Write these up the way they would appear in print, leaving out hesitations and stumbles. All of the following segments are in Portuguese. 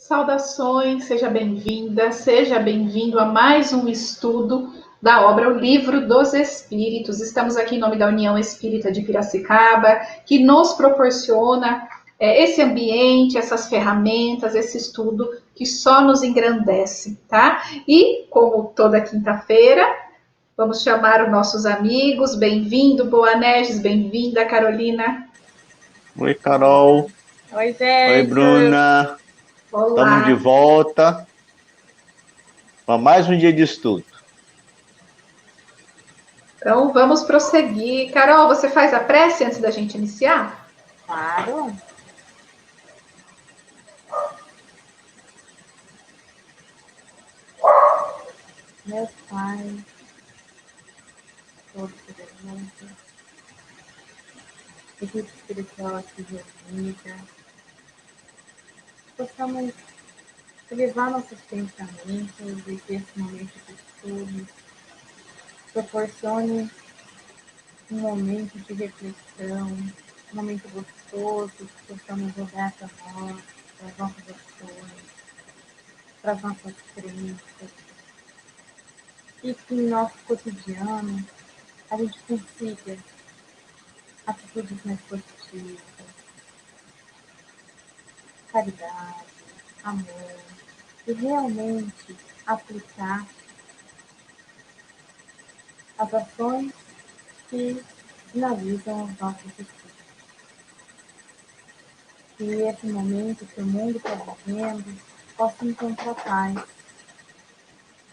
Saudações, seja bem-vinda, seja bem-vindo a mais um estudo da obra O Livro dos Espíritos. Estamos aqui em nome da União Espírita de Piracicaba, que nos proporciona esse ambiente, essas ferramentas, esse estudo que só nos engrandece, tá? E, como toda quinta-feira, vamos chamar os nossos amigos. Bem-vindo, Boanerges, bem-vinda, Carolina. Oi, Carol. Oi, gente. Oi, Bruna. Olá. Estamos de volta para mais um dia de estudo. Então, vamos prosseguir. Carol, você faz a prece antes da gente iniciar? Claro. Meu Pai, todo-poderoso, equipe espiritual aqui reunida, possamos elevar nossos pensamentos e que esse momento de estudo proporcione um momento de reflexão, um momento gostoso, que possamos olhar para nós, para as nossas ações, para as nossas crenças, e que em nosso cotidiano a gente consiga atitudes mais positivas, caridade, amor, e realmente aplicar as ações que finalizam os nossos estudos. Que esse momento que o mundo está vivendo possa encontrar paz,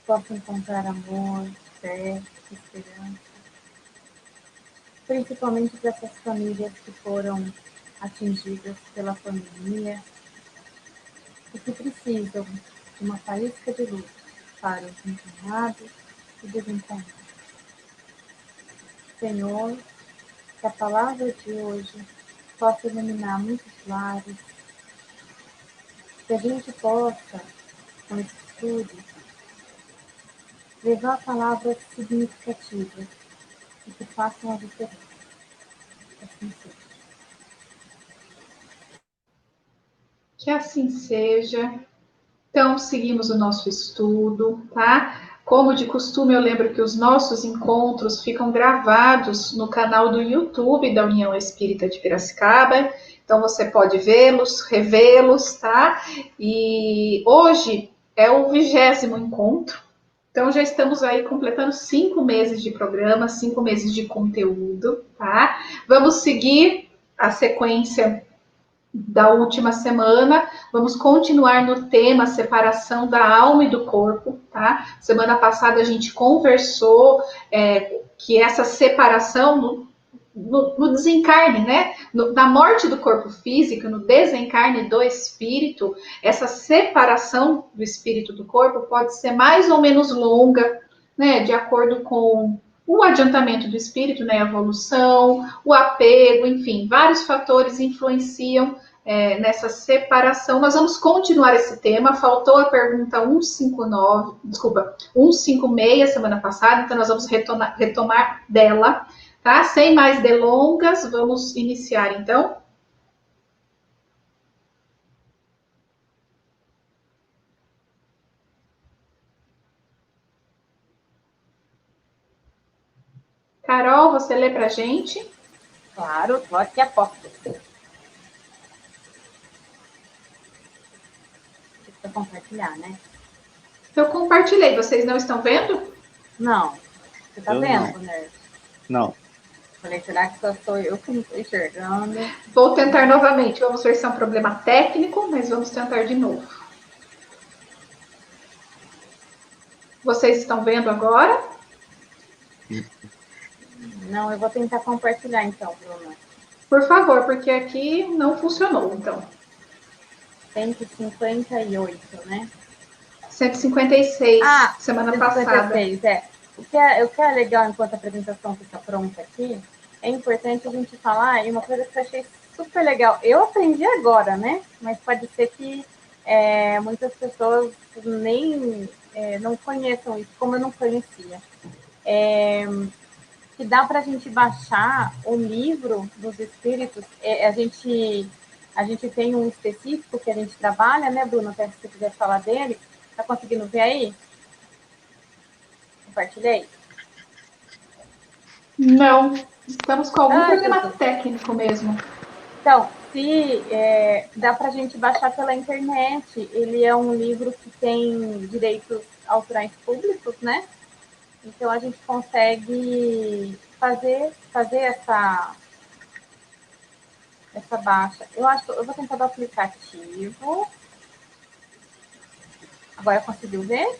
possa encontrar amor, fé, esperança, principalmente para essas famílias que foram atingidas pela pandemia e que precisam de uma faísca de luz para os encarnados e desencarnados. Senhor, que a palavra de hoje possa iluminar muitos lares, que a gente possa, com esse estudo, levar palavras significativas e que façam a diferença. Assim seja. Que assim seja. Então, seguimos o nosso estudo, tá? Como de costume, eu lembro que os nossos encontros ficam gravados no canal do YouTube da União Espírita de Piracicaba. Então, você pode vê-los, revê-los, tá? E hoje é o 20º encontro. Então, já estamos aí completando 5 meses de programa, 5 meses de conteúdo, tá? Vamos seguir a sequência da última semana. Vamos continuar no tema separação da alma e do corpo, tá? Semana passada a gente conversou que essa separação no desencarne, né? Na morte do corpo físico, no desencarne do espírito, essa separação do espírito do corpo pode ser mais ou menos longa, né? De acordo com o adiantamento do espírito, né? A evolução, o apego, enfim, vários fatores influenciam nessa separação. Nós vamos continuar esse tema. Faltou a pergunta 159, desculpa, 156 semana passada, então nós vamos retomar dela, tá? Sem mais delongas, vamos iniciar então. Carol, você lê pra gente? Claro, estou aqui a porta. Deixa eu compartilhar, né? Eu compartilhei, vocês não estão vendo? Não. Você está vendo, né? Não. Falei, será que só sou eu que não estou enxergando? Vou tentar novamente. Vamos ver se é um problema técnico, mas vamos tentar de novo. Vocês estão vendo agora? Não, eu vou tentar compartilhar então, Bruna. Por favor, porque aqui não funcionou, então. 158, né? 156, semana 156, passada. O que é legal enquanto a apresentação fica pronta aqui, é importante a gente falar, e uma coisa que eu achei super legal, eu aprendi agora, né? Mas pode ser que muitas pessoas nem não conheçam isso, como eu não conhecia. Que dá para a gente baixar o livro dos espíritos, a gente A gente tem um específico que a gente trabalha, né, Bruna? Até se você quiser falar dele. Tá conseguindo ver aí? Compartilhei? Não, estamos com algum problema Jesus. técnico mesmo. Então, se dá para a gente baixar pela internet, ele é um livro que tem direitos autorais públicos, né? Então a gente consegue fazer essa baixa. Eu vou tentar do aplicativo. Agora conseguiu ver?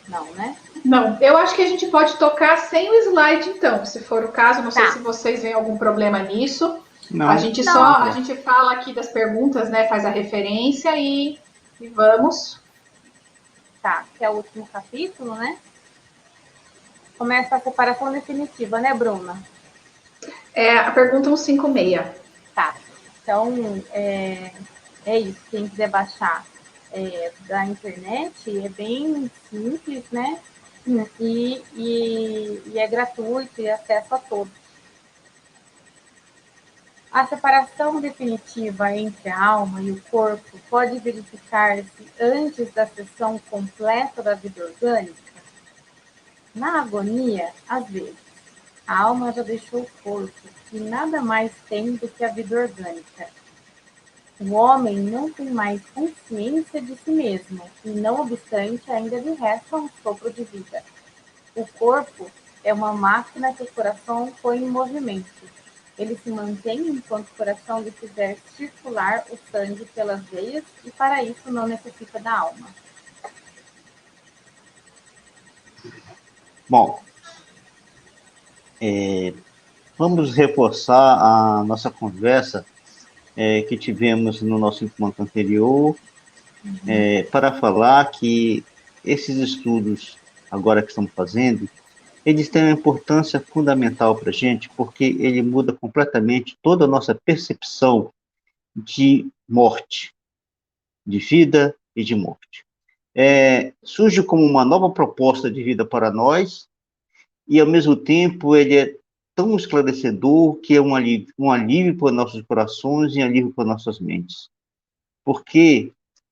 Não, né? Não, eu acho que a gente pode tocar sem o slide, então, se for o caso. Não sei Tá. se vocês veem algum problema nisso. Não. A gente a gente fala aqui das perguntas, né? Faz a referência e vamos. Tá, que é o último capítulo, né? Começa a separação definitiva, né, Bruna? É a pergunta 156. Tá. Então, é isso. Quem quiser baixar da internet, é bem simples, né? E é gratuito e acesso a todos. A separação definitiva entre a alma e o corpo pode verificar-se antes da cessão completa da vida orgânica? Na agonia, às vezes, a alma já deixou o corpo e nada mais tem do que a vida orgânica. O homem não tem mais consciência de si mesmo e, não obstante, ainda lhe resta um sopro de vida. O corpo é uma máquina que o coração põe em movimento. Ele se mantém enquanto o coração lhe fizer circular o sangue pelas veias e, para isso, não necessita da alma. Bom, vamos reforçar a nossa conversa que tivemos no nosso encontro anterior, para falar que esses estudos, agora que estamos fazendo, eles têm uma importância fundamental para a gente, porque ele muda completamente toda a nossa percepção de morte, de vida e de morte. Surge como uma nova proposta de vida para nós, e ao mesmo tempo ele é tão esclarecedor que é um alívio para nossos corações e um alívio para nossas mentes. Porque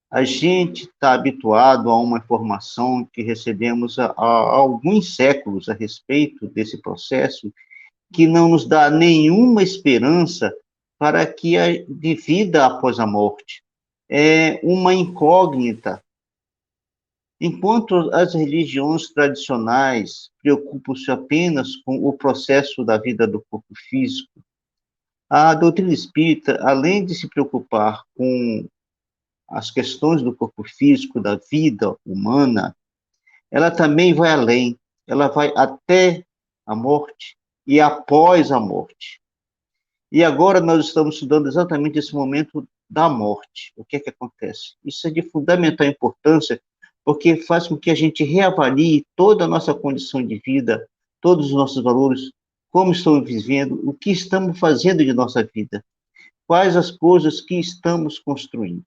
a gente está habituado a uma informação que recebemos há alguns séculos a respeito desse processo, que não nos dá nenhuma esperança para que a de vida após a morte. É uma incógnita. Enquanto as religiões tradicionais preocupam-se apenas com o processo da vida do corpo físico, a doutrina espírita, além de se preocupar com as questões do corpo físico, da vida humana, ela também vai além, ela vai até a morte e após a morte. E agora nós estamos estudando exatamente esse momento da morte. O que é que acontece? Isso é de fundamental importância, porque faz com que a gente reavalie toda a nossa condição de vida, todos os nossos valores, como estamos vivendo, o que estamos fazendo de nossa vida, quais as coisas que estamos construindo.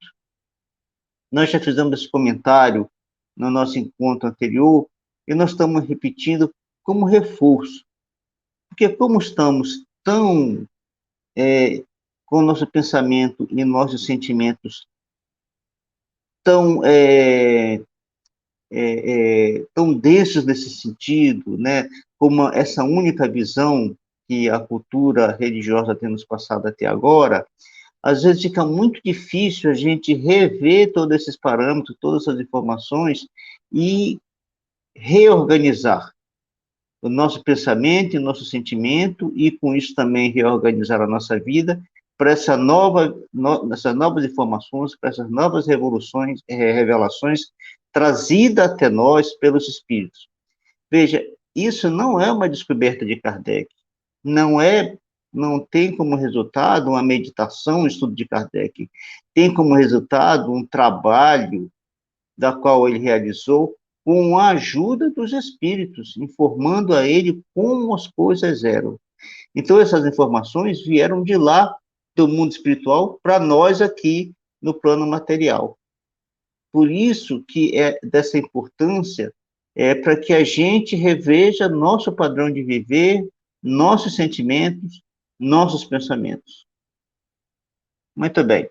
Nós já fizemos esse comentário no nosso encontro anterior e nós estamos repetindo como reforço. Porque como estamos tão com o nosso pensamento e nossos sentimentos tão tão densos nesse sentido, né? Como essa única visão que a cultura religiosa tem nos passado até agora, às vezes fica muito difícil a gente rever todos esses parâmetros, todas essas informações e reorganizar o nosso pensamento e o nosso sentimento e, com isso, também reorganizar a nossa vida para essas novas informações, para essas novas revelações trazidas até nós pelos Espíritos. Veja, isso não é uma descoberta de Kardec, não tem como resultado uma meditação, um estudo de Kardec, tem como resultado um trabalho da qual ele realizou com a ajuda dos espíritos, informando a ele como as coisas eram. Então, essas informações vieram de lá, do mundo espiritual, para nós aqui no plano material. Por isso que é dessa importância, para que a gente reveja nosso padrão de viver, nossos sentimentos, nossos pensamentos. Muito bem.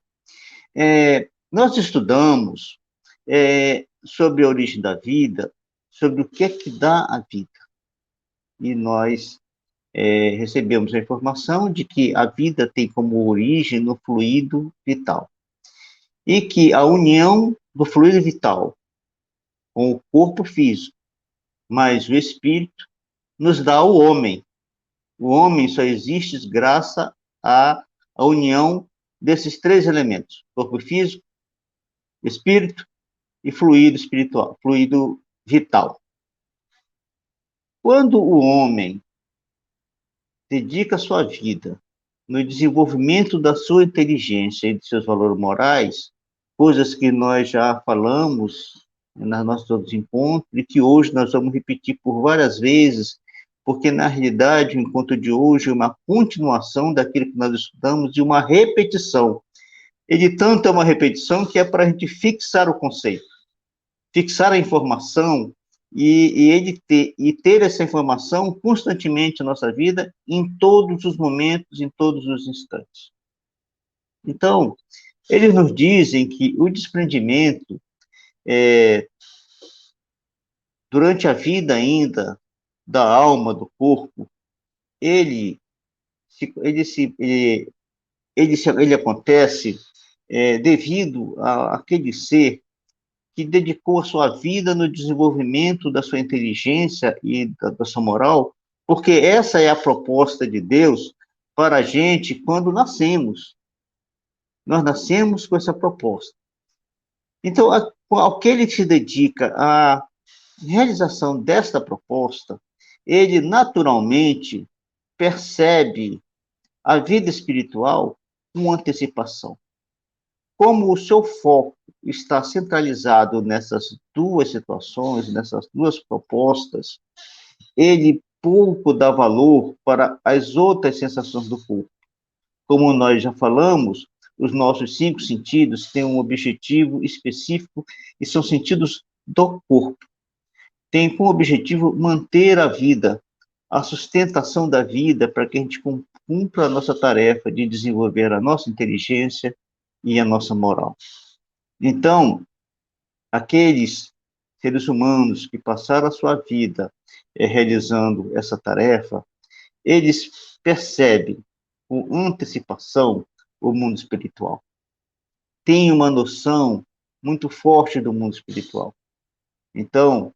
Nós estudamos sobre a origem da vida, sobre o que é que dá a vida. E nós recebemos a informação de que a vida tem como origem no fluido vital. E que a união do fluido vital com o corpo físico, mais o espírito, nos dá o homem. O homem só existe graças à união desses três elementos: corpo físico, espírito e fluido espiritual, fluido vital. Quando o homem dedica sua vida no desenvolvimento da sua inteligência e de seus valores morais, coisas que nós já falamos nos nossos outros encontros e que hoje nós vamos repetir por várias vezes, porque na realidade o encontro de hoje é uma continuação daquilo que nós estudamos e uma repetição. Ele tanto é uma repetição que é para a gente fixar o conceito, fixar a informação e ter essa informação constantemente na nossa vida, em todos os momentos, em todos os instantes. Então, eles nos dizem que o desprendimento, durante a vida ainda, da alma, do corpo, ele acontece devido àquele ser que dedicou a sua vida no desenvolvimento da sua inteligência e da sua moral, porque essa é a proposta de Deus para a gente quando nascemos. Nós nascemos com essa proposta. Então, aquele que se dedica à realização desta proposta, ele naturalmente percebe a vida espiritual com antecipação. Como o seu foco está centralizado nessas duas situações, nessas duas propostas, ele pouco dá valor para as outras sensações do corpo. Como nós já falamos, os nossos 5 sentidos têm um objetivo específico e são sentidos do corpo. Tem como objetivo manter a vida, a sustentação da vida, para que a gente cumpra a nossa tarefa de desenvolver a nossa inteligência e a nossa moral. Então, aqueles seres humanos que passaram a sua vida realizando essa tarefa, eles percebem com antecipação o mundo espiritual. Têm uma noção muito forte do mundo espiritual. Então,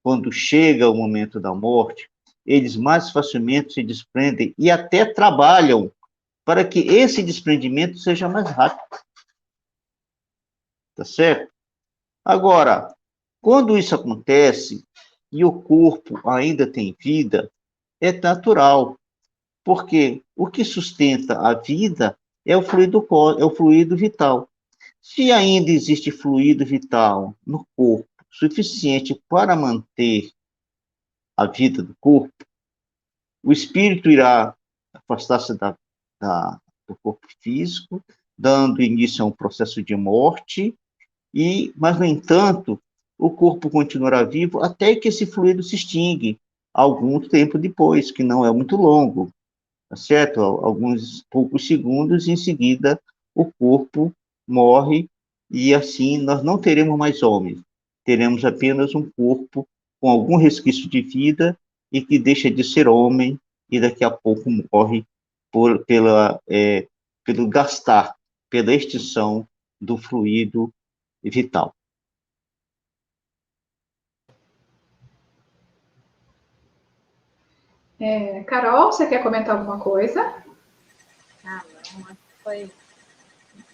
quando chega o momento da morte, eles mais facilmente se desprendem e até trabalham para que esse desprendimento seja mais rápido. Tá certo? Agora, quando isso acontece e o corpo ainda tem vida, é natural, porque o que sustenta a vida é o fluido vital. Se ainda existe fluido vital no corpo suficiente para manter a vida do corpo, o espírito irá afastar-se do corpo físico, dando início a um processo de morte, mas, no entanto, o corpo continuará vivo até que esse fluido se extingue, algum tempo depois, que não é muito longo, tá certo? Alguns poucos segundos, e em seguida o corpo morre, e assim nós não teremos mais homens, teremos apenas um corpo com algum resquício de vida e que deixa de ser homem e daqui a pouco morre pelo gastar, pela extinção do fluido vital. Carol, você quer comentar alguma coisa?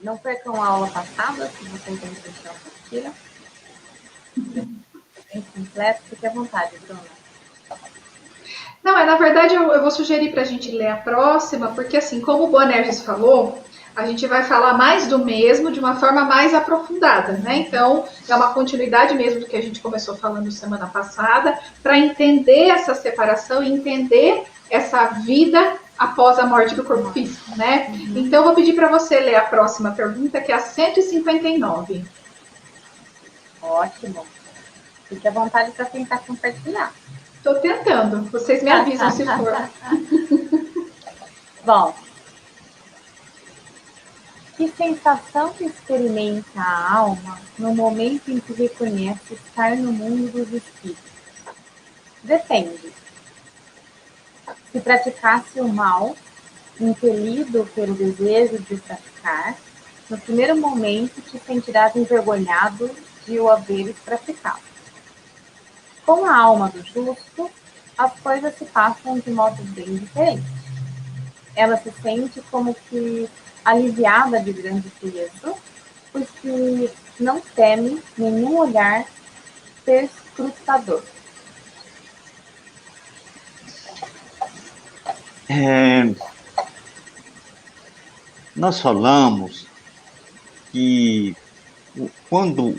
Não foi com a aula passada, se você tem que deixar uma partida. Bem completo, fique à vontade, Bruna. Não, na verdade eu vou sugerir para a gente ler a próxima, porque assim, como o Boanerges falou, a gente vai falar mais do mesmo de uma forma mais aprofundada, né? Então, é uma continuidade mesmo do que a gente começou falando semana passada, para entender essa separação e entender essa vida após a morte do corpo físico, né? Então, eu vou pedir para você ler a próxima pergunta, que é a 159. Ótimo. Fique à vontade para tentar compartilhar. Estou tentando, vocês me avisam se for. Bom, que sensação que experimenta a alma no momento em que reconhece estar no mundo dos espíritos? Depende. Se praticasse o mal, impelido pelo desejo de o praticar, no primeiro momento te sentirás envergonhado de o haveres praticado. Com a alma do justo, as coisas se passam de modo bem diferente. Ela se sente como que aliviada de grande peso, pois que não teme nenhum olhar perscrutador. Nós falamos que quando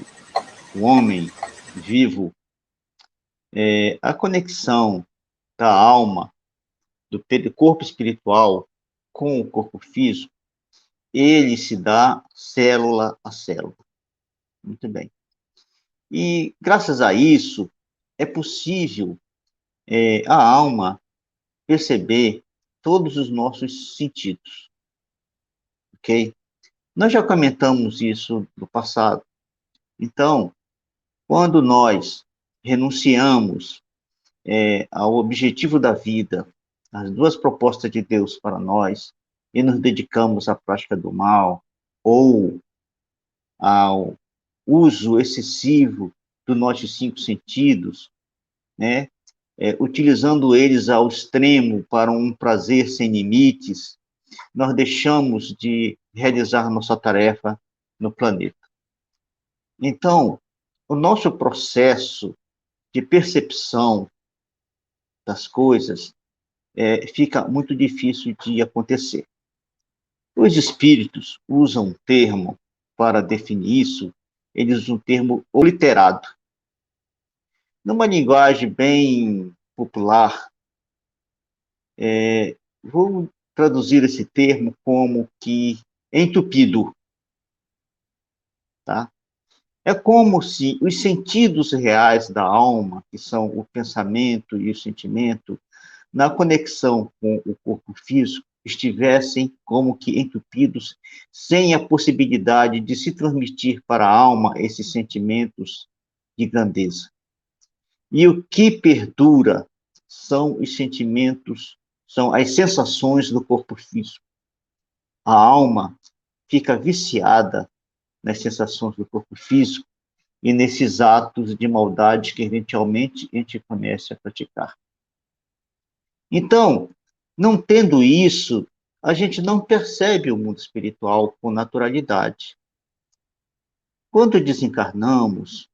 o homem vivo, a conexão da alma, do corpo espiritual com o corpo físico, ele se dá célula a célula. Muito bem. E, graças a isso, é possível a alma perceber todos os nossos sentidos, ok? Nós já comentamos isso no passado. Então, quando nós renunciamos ao objetivo da vida, as duas propostas de Deus para nós, e nos dedicamos à prática do mal, ou ao uso excessivo dos nossos cinco sentidos, né? Utilizando eles ao extremo para um prazer sem limites, nós deixamos de realizar nossa tarefa no planeta. Então, o nosso processo de percepção das coisas fica muito difícil de acontecer. Os espíritos usam um termo para definir isso, eles usam um termo obliterado. Numa linguagem bem popular, vou traduzir esse termo como que entupido, tá? É como se os sentidos reais da alma, que são o pensamento e o sentimento, na conexão com o corpo físico, estivessem como que entupidos, sem a possibilidade de se transmitir para a alma esses sentimentos de grandeza. E o que perdura são os sentimentos, são as sensações do corpo físico. A alma fica viciada nas sensações do corpo físico e nesses atos de maldade que eventualmente a gente começa a praticar. Então, não tendo isso, a gente não percebe o mundo espiritual com naturalidade. Quando desencarnamos,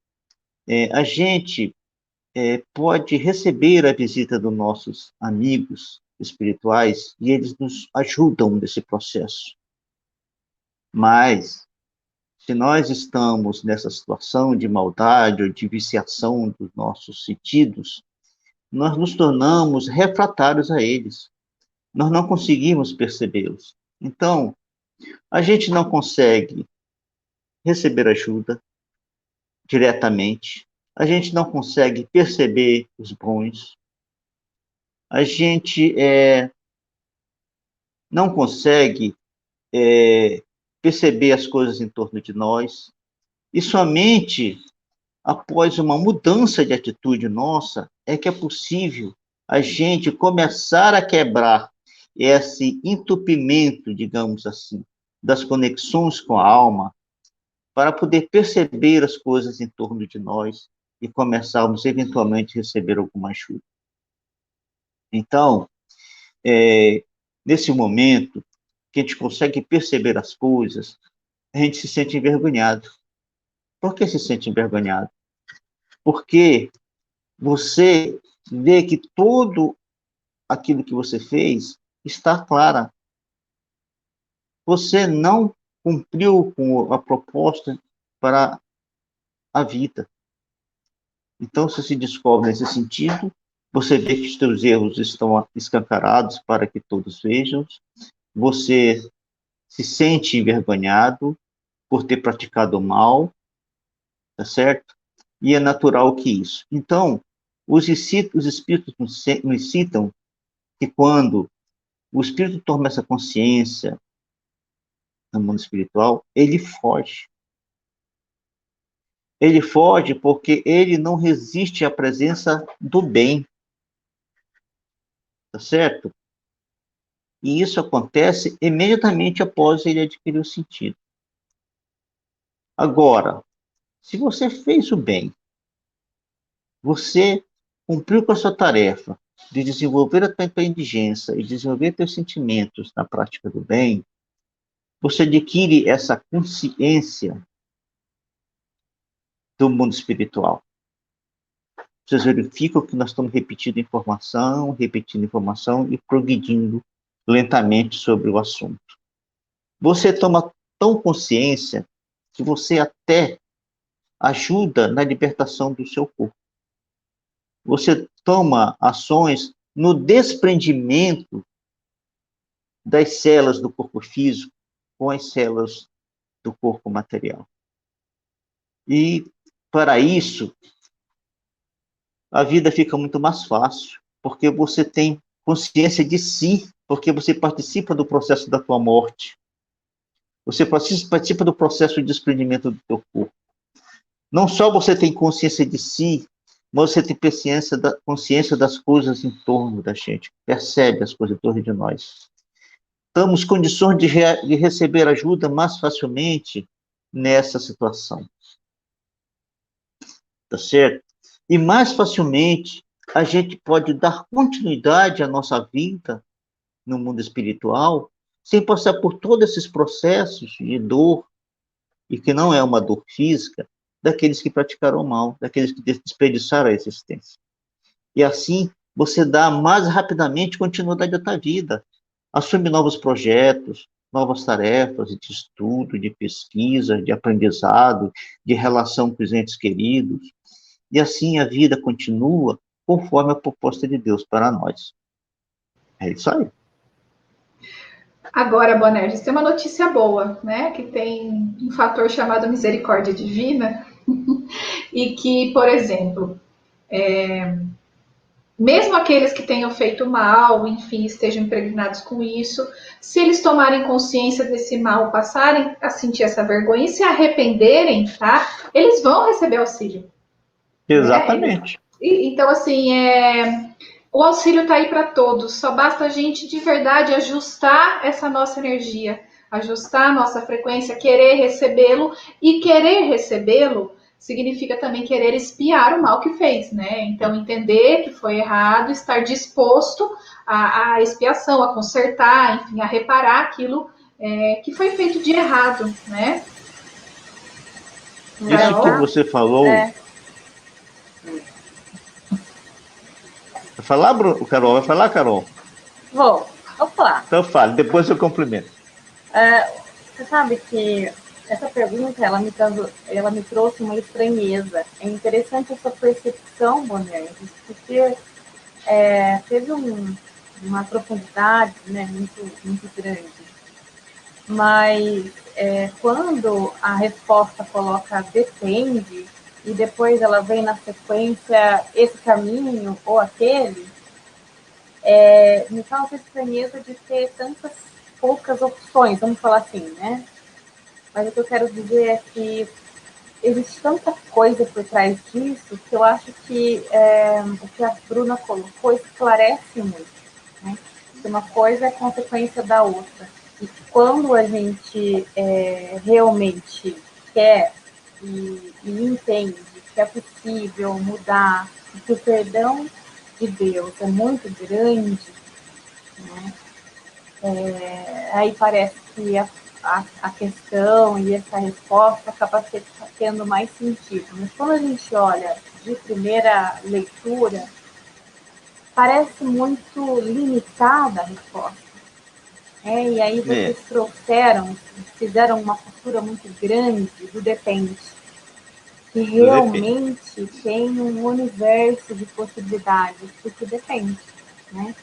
a gente pode receber a visita dos nossos amigos espirituais e eles nos ajudam nesse processo. Mas, se nós estamos nessa situação de maldade ou de viciação dos nossos sentidos, nós nos tornamos refratários a eles. Nós não conseguimos percebê-los. Então, a gente não consegue receber ajuda diretamente, a gente não consegue perceber os bons, a gente não consegue perceber as coisas em torno de nós, e somente após uma mudança de atitude nossa é que é possível a gente começar a quebrar esse entupimento, digamos assim, das conexões com a alma, para poder perceber as coisas em torno de nós e começarmos eventualmente a receber alguma ajuda. Então, nesse momento que a gente consegue perceber as coisas, a gente se sente envergonhado. Por que se sente envergonhado? Porque você vê que tudo aquilo que você fez está clara. Você não cumpriu com a proposta para a vida. Então, você se descobre nesse sentido, você vê que os seus erros estão escancarados para que todos vejam, você se sente envergonhado por ter praticado o mal, tá certo? E é natural que isso. Então, os espíritos nos citam que quando o espírito toma essa consciência no mundo espiritual, ele foge. Ele foge porque ele não resiste à presença do bem, tá certo? E isso acontece imediatamente após ele adquirir o sentido. Agora, se você fez o bem, você cumpriu com a sua tarefa de desenvolver a tua inteligência e desenvolver teus sentimentos na prática do bem, você adquire essa consciência do mundo espiritual. Vocês verificam que nós estamos repetindo informação e progredindo lentamente sobre o assunto. Você toma tão consciência que você até ajuda na libertação do seu corpo. Você toma ações no desprendimento das células do corpo físico com as células do corpo material. E, para isso, a vida fica muito mais fácil, porque você tem consciência de si, porque você participa do processo da tua morte. Você participa do processo de desprendimento do teu corpo. Não só você tem consciência de si, mas você tem consciência das coisas em torno da gente, percebe as coisas em torno de nós. Estamos em condições de receber ajuda mais facilmente nessa situação. Tá certo? E mais facilmente a gente pode dar continuidade à nossa vida no mundo espiritual sem passar por todos esses processos de dor, e que não é uma dor física, daqueles que praticaram mal, daqueles que desperdiçaram a existência. E assim, você dá mais rapidamente continuidade à tua vida, assume novos projetos, novas tarefas de estudo, de pesquisa, de aprendizado, de relação com os entes queridos, e assim a vida continua conforme a proposta de Deus para nós. É isso aí. Agora, Bonerges, tem uma notícia boa, né? Que tem um fator chamado misericórdia divina, e que, por exemplo, mesmo aqueles que tenham feito mal, enfim, estejam impregnados com isso, se eles tomarem consciência desse mal, passarem a sentir essa vergonha e se arrependerem, tá? Eles vão receber auxílio. Exatamente. Né? Então, assim, o auxílio está aí para todos, só basta a gente de verdade ajustar essa nossa energia, ajustar a nossa frequência, querer recebê-lo, e querer recebê-lo significa também querer expiar o mal que fez, né? Então, entender que foi errado, estar disposto à expiação, a consertar, enfim, a reparar aquilo que foi feito de errado, né? Isso que você falou... Vai falar, Carol? Vai falar, Carol? Vou falar. Então fale, depois eu complemento. Você sabe que essa pergunta, ela me trouxe uma estranheza. É interessante essa percepção, Bonerges, porque teve uma profundidade, né, muito, muito grande. Mas quando a resposta coloca depende, e depois ela vem na sequência esse caminho ou aquele, me causa estranheza de ter tantas poucas opções, vamos falar assim, né? Mas o que eu quero dizer é que existe tanta coisa por trás disso que eu acho que o que a Bruna colocou esclarece muito, né? Que uma coisa é consequência da outra. E quando a gente realmente quer e entende que é possível mudar, e que o perdão de Deus é muito grande, né? Aí parece que a questão e essa resposta acaba tendo mais sentido. Mas quando a gente olha de primeira leitura, parece muito limitada a resposta. E aí vocês fizeram uma postura muito grande do depende, que realmente tem um universo de possibilidades, porque depende, né?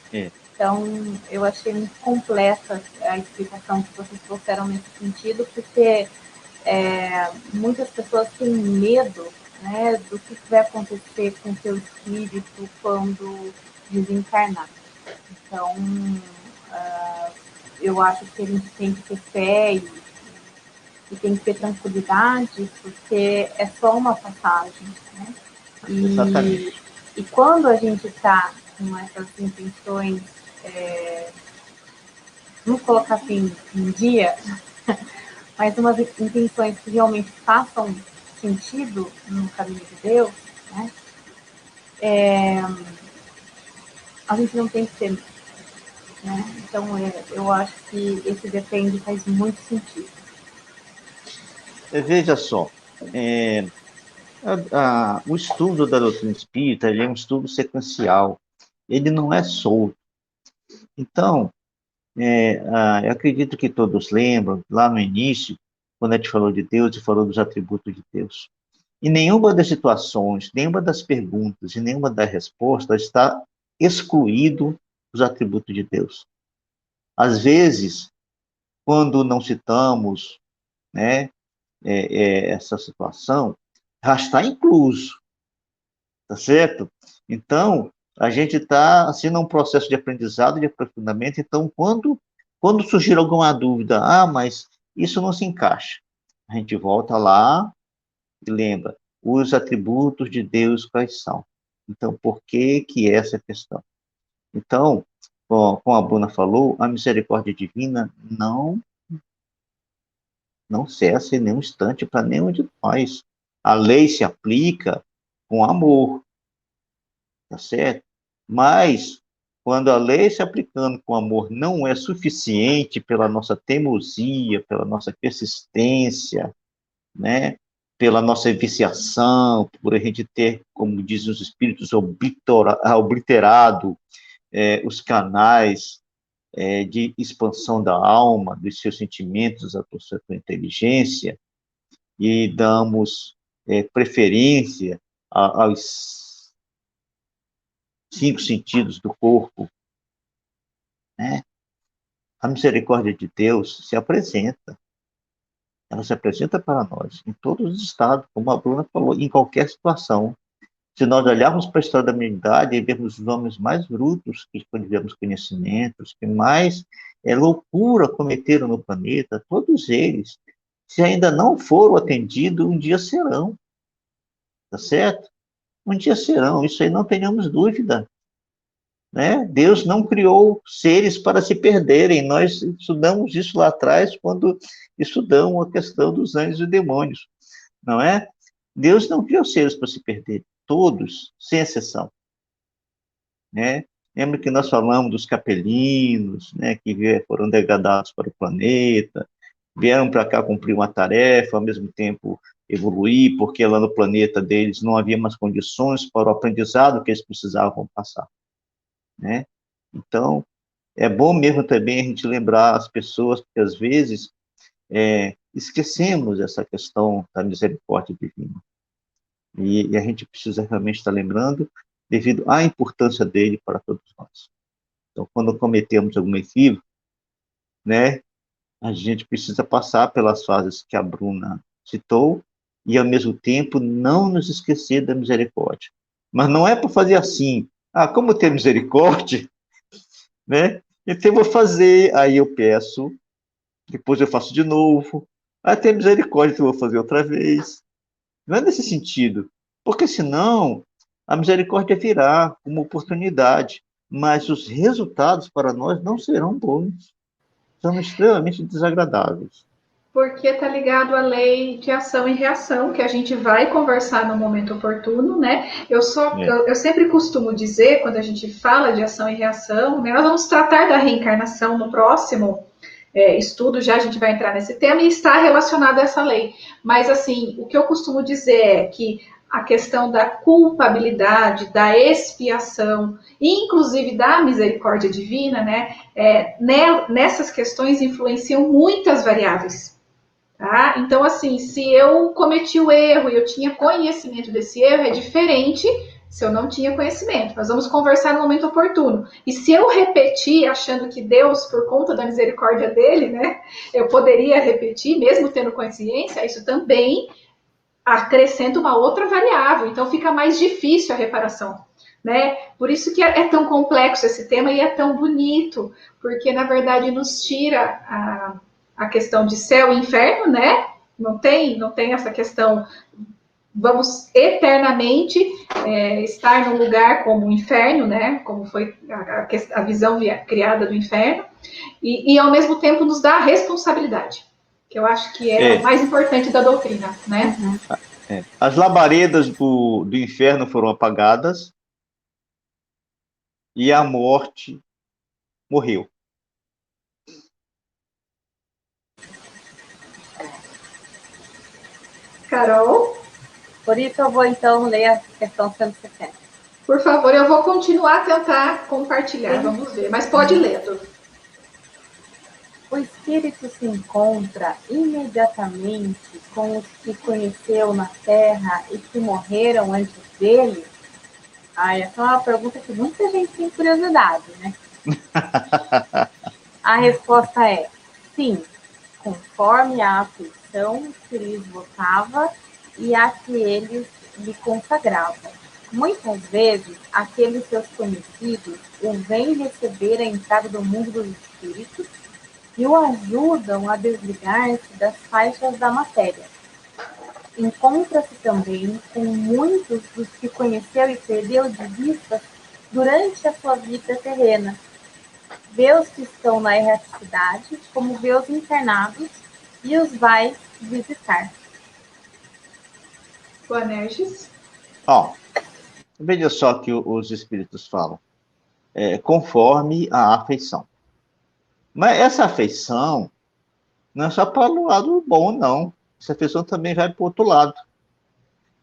Então, eu achei muito completa a explicação que vocês trouxeram nesse sentido, porque muitas pessoas têm medo, né, do que vai acontecer com o seu espírito quando desencarnar. Então, Eu acho que a gente tem que ter fé e tem que ter tranquilidade, porque é só uma passagem, né? Exatamente. E quando a gente está com essas intenções, vamos colocar assim, em dia, mas umas intenções que realmente façam sentido no caminho de Deus, né? A gente não tem que ter, né? Então, eu acho que esse depende faz muito sentido. Veja só, é, o estudo da doutrina espírita ele é um estudo sequencial, ele não é solto. Então, eu acredito que todos lembram, lá no início, quando a gente falou de Deus e falou dos atributos de Deus. E nenhuma das situações, nenhuma das perguntas e nenhuma das respostas está excluído os atributos de Deus. Às vezes, quando não citamos, né, essa situação, já está incluso, tá certo? Então, a gente está assim num processo de aprendizado, de aprofundamento. Então, quando surgir alguma dúvida, mas isso não se encaixa, a gente volta lá e lembra os atributos de Deus quais são. Então, por que essa é a questão? Então, como a Bruna falou, a misericórdia divina não cessa em nenhum instante para nenhum de nós. A lei se aplica com amor, tá certo? Mas, quando a lei se aplicando com amor não é suficiente pela nossa teimosia, pela nossa persistência, né? Pela nossa viciação, por a gente ter, como dizem os espíritos, obliterado os canais de expansão da alma, dos seus sentimentos, da sua inteligência, e damos preferência aos 5 sentidos do corpo, né? A misericórdia de Deus se apresenta, ela se apresenta para nós em todos os estados, como a Bruna falou, em qualquer situação. Se nós olharmos para a história da humanidade e vermos os homens mais brutos que tivemos conhecimentos, que mais loucura cometeram no planeta, todos eles, se ainda não foram atendidos, um dia serão, tá certo? Um dia serão, isso aí não tenhamos dúvida. Né? Deus não criou seres para se perderem. Nós estudamos isso lá atrás, quando estudamos a questão dos anjos e demônios, não é? Deus não criou seres para se perder, todos, sem exceção. Né? Lembra que nós falamos dos capelinos, né, que foram degradados para o planeta, vieram para cá cumprir uma tarefa, ao mesmo tempo evoluir, porque lá no planeta deles não havia mais condições para o aprendizado que eles precisavam passar. Né? Então, é bom mesmo também a gente lembrar as pessoas, porque às vezes esquecemos essa questão da misericórdia divina. E a gente precisa realmente estar lembrando, devido à importância dele para todos nós. Então, quando cometemos algum equívoco, né, a gente precisa passar pelas fases que a Bruna citou e, ao mesmo tempo, não nos esquecer da misericórdia. Mas não é para fazer assim, como ter misericórdia, né? Então eu vou fazer, aí eu peço, depois eu faço de novo, tem misericórdia, então eu vou fazer outra vez. Não é nesse sentido, porque senão a misericórdia virá uma oportunidade, mas os resultados para nós não serão bons, são extremamente desagradáveis. Porque está ligado à lei de ação e reação, que a gente vai conversar no momento oportuno, né? Eu sempre costumo dizer, quando a gente fala de ação e reação, né, nós vamos tratar da reencarnação no próximo estudo, já a gente vai entrar nesse tema, e está relacionado a essa lei. Mas, assim, o que eu costumo dizer é que a questão da culpabilidade, da expiação, inclusive da misericórdia divina, né, nessas questões influenciam muitas variáveis. Tá? Então, assim, se eu cometi o erro e eu tinha conhecimento desse erro, é diferente se eu não tinha conhecimento. Nós vamos conversar no momento oportuno. E se eu repetir, achando que Deus, por conta da misericórdia dele, né, eu poderia repetir, mesmo tendo consciência, isso também acrescenta uma outra variável. Então, fica mais difícil a reparação. né? Por isso que é tão complexo esse tema e é tão bonito, porque na verdade nos tira a questão de céu e inferno, né? Não tem essa questão, vamos eternamente estar num lugar como o inferno, né? Como foi a visão criada do inferno, e ao mesmo tempo nos dá a responsabilidade, que eu acho que é o mais importante da doutrina, né? Uhum. As labaredas do inferno foram apagadas e a morte morreu. Carol? Por isso eu vou então ler a questão 160. Por favor, eu vou continuar a tentar compartilhar, Sim. vamos ver, mas pode ler. O espírito se encontra imediatamente com os que conheceu na terra e que morreram antes dele? Essa é uma pergunta que muita gente tem curiosidade, né? A resposta é sim, conforme a afeição que lhes votava e a que eles lhe consagravam. Muitas vezes, aqueles seus conhecidos o vêm receber a entrada do mundo dos espíritos e o ajudam a desligar-se das faixas da matéria. Encontra-se também com muitos dos que conheceu e perdeu de vista durante a sua vida terrena. Vê os que estão na erraticidade, como vê os encarnados, e os vai visitar. Boanerges? Ó, veja só que os espíritos falam. Conforme a afeição. Mas essa afeição não é só para o lado bom, não. Essa afeição também vai para o outro lado.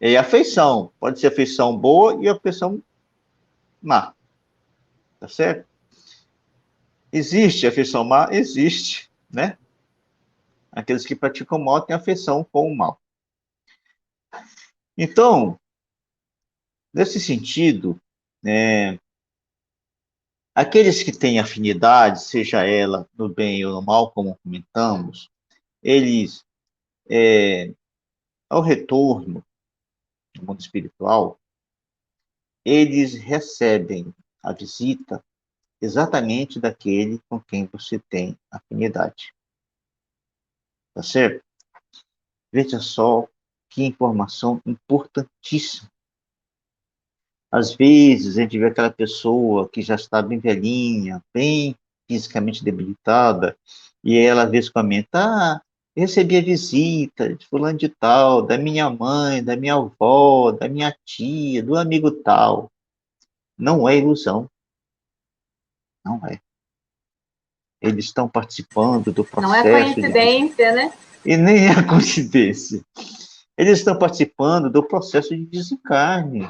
É afeição. Pode ser afeição boa e afeição má. Tá certo? Existe afeição má? Existe, né? Aqueles que praticam mal têm afeição com o mal. Então, nesse sentido, aqueles que têm afinidade, seja ela no bem ou no mal, como comentamos, eles, ao retorno do mundo espiritual, eles recebem a visita exatamente daquele com quem você tem afinidade. Tá certo? Veja só que informação importantíssima. Às vezes, a gente vê aquela pessoa que já está bem velhinha, bem fisicamente debilitada, e ela às vezes comenta, recebi a visita de fulano de tal, da minha mãe, da minha avó, da minha tia, do amigo tal. Não é ilusão. Não é. Eles estão participando do Não é processo de coincidência, né? e nem é coincidência. Eles estão participando do processo de desencarne,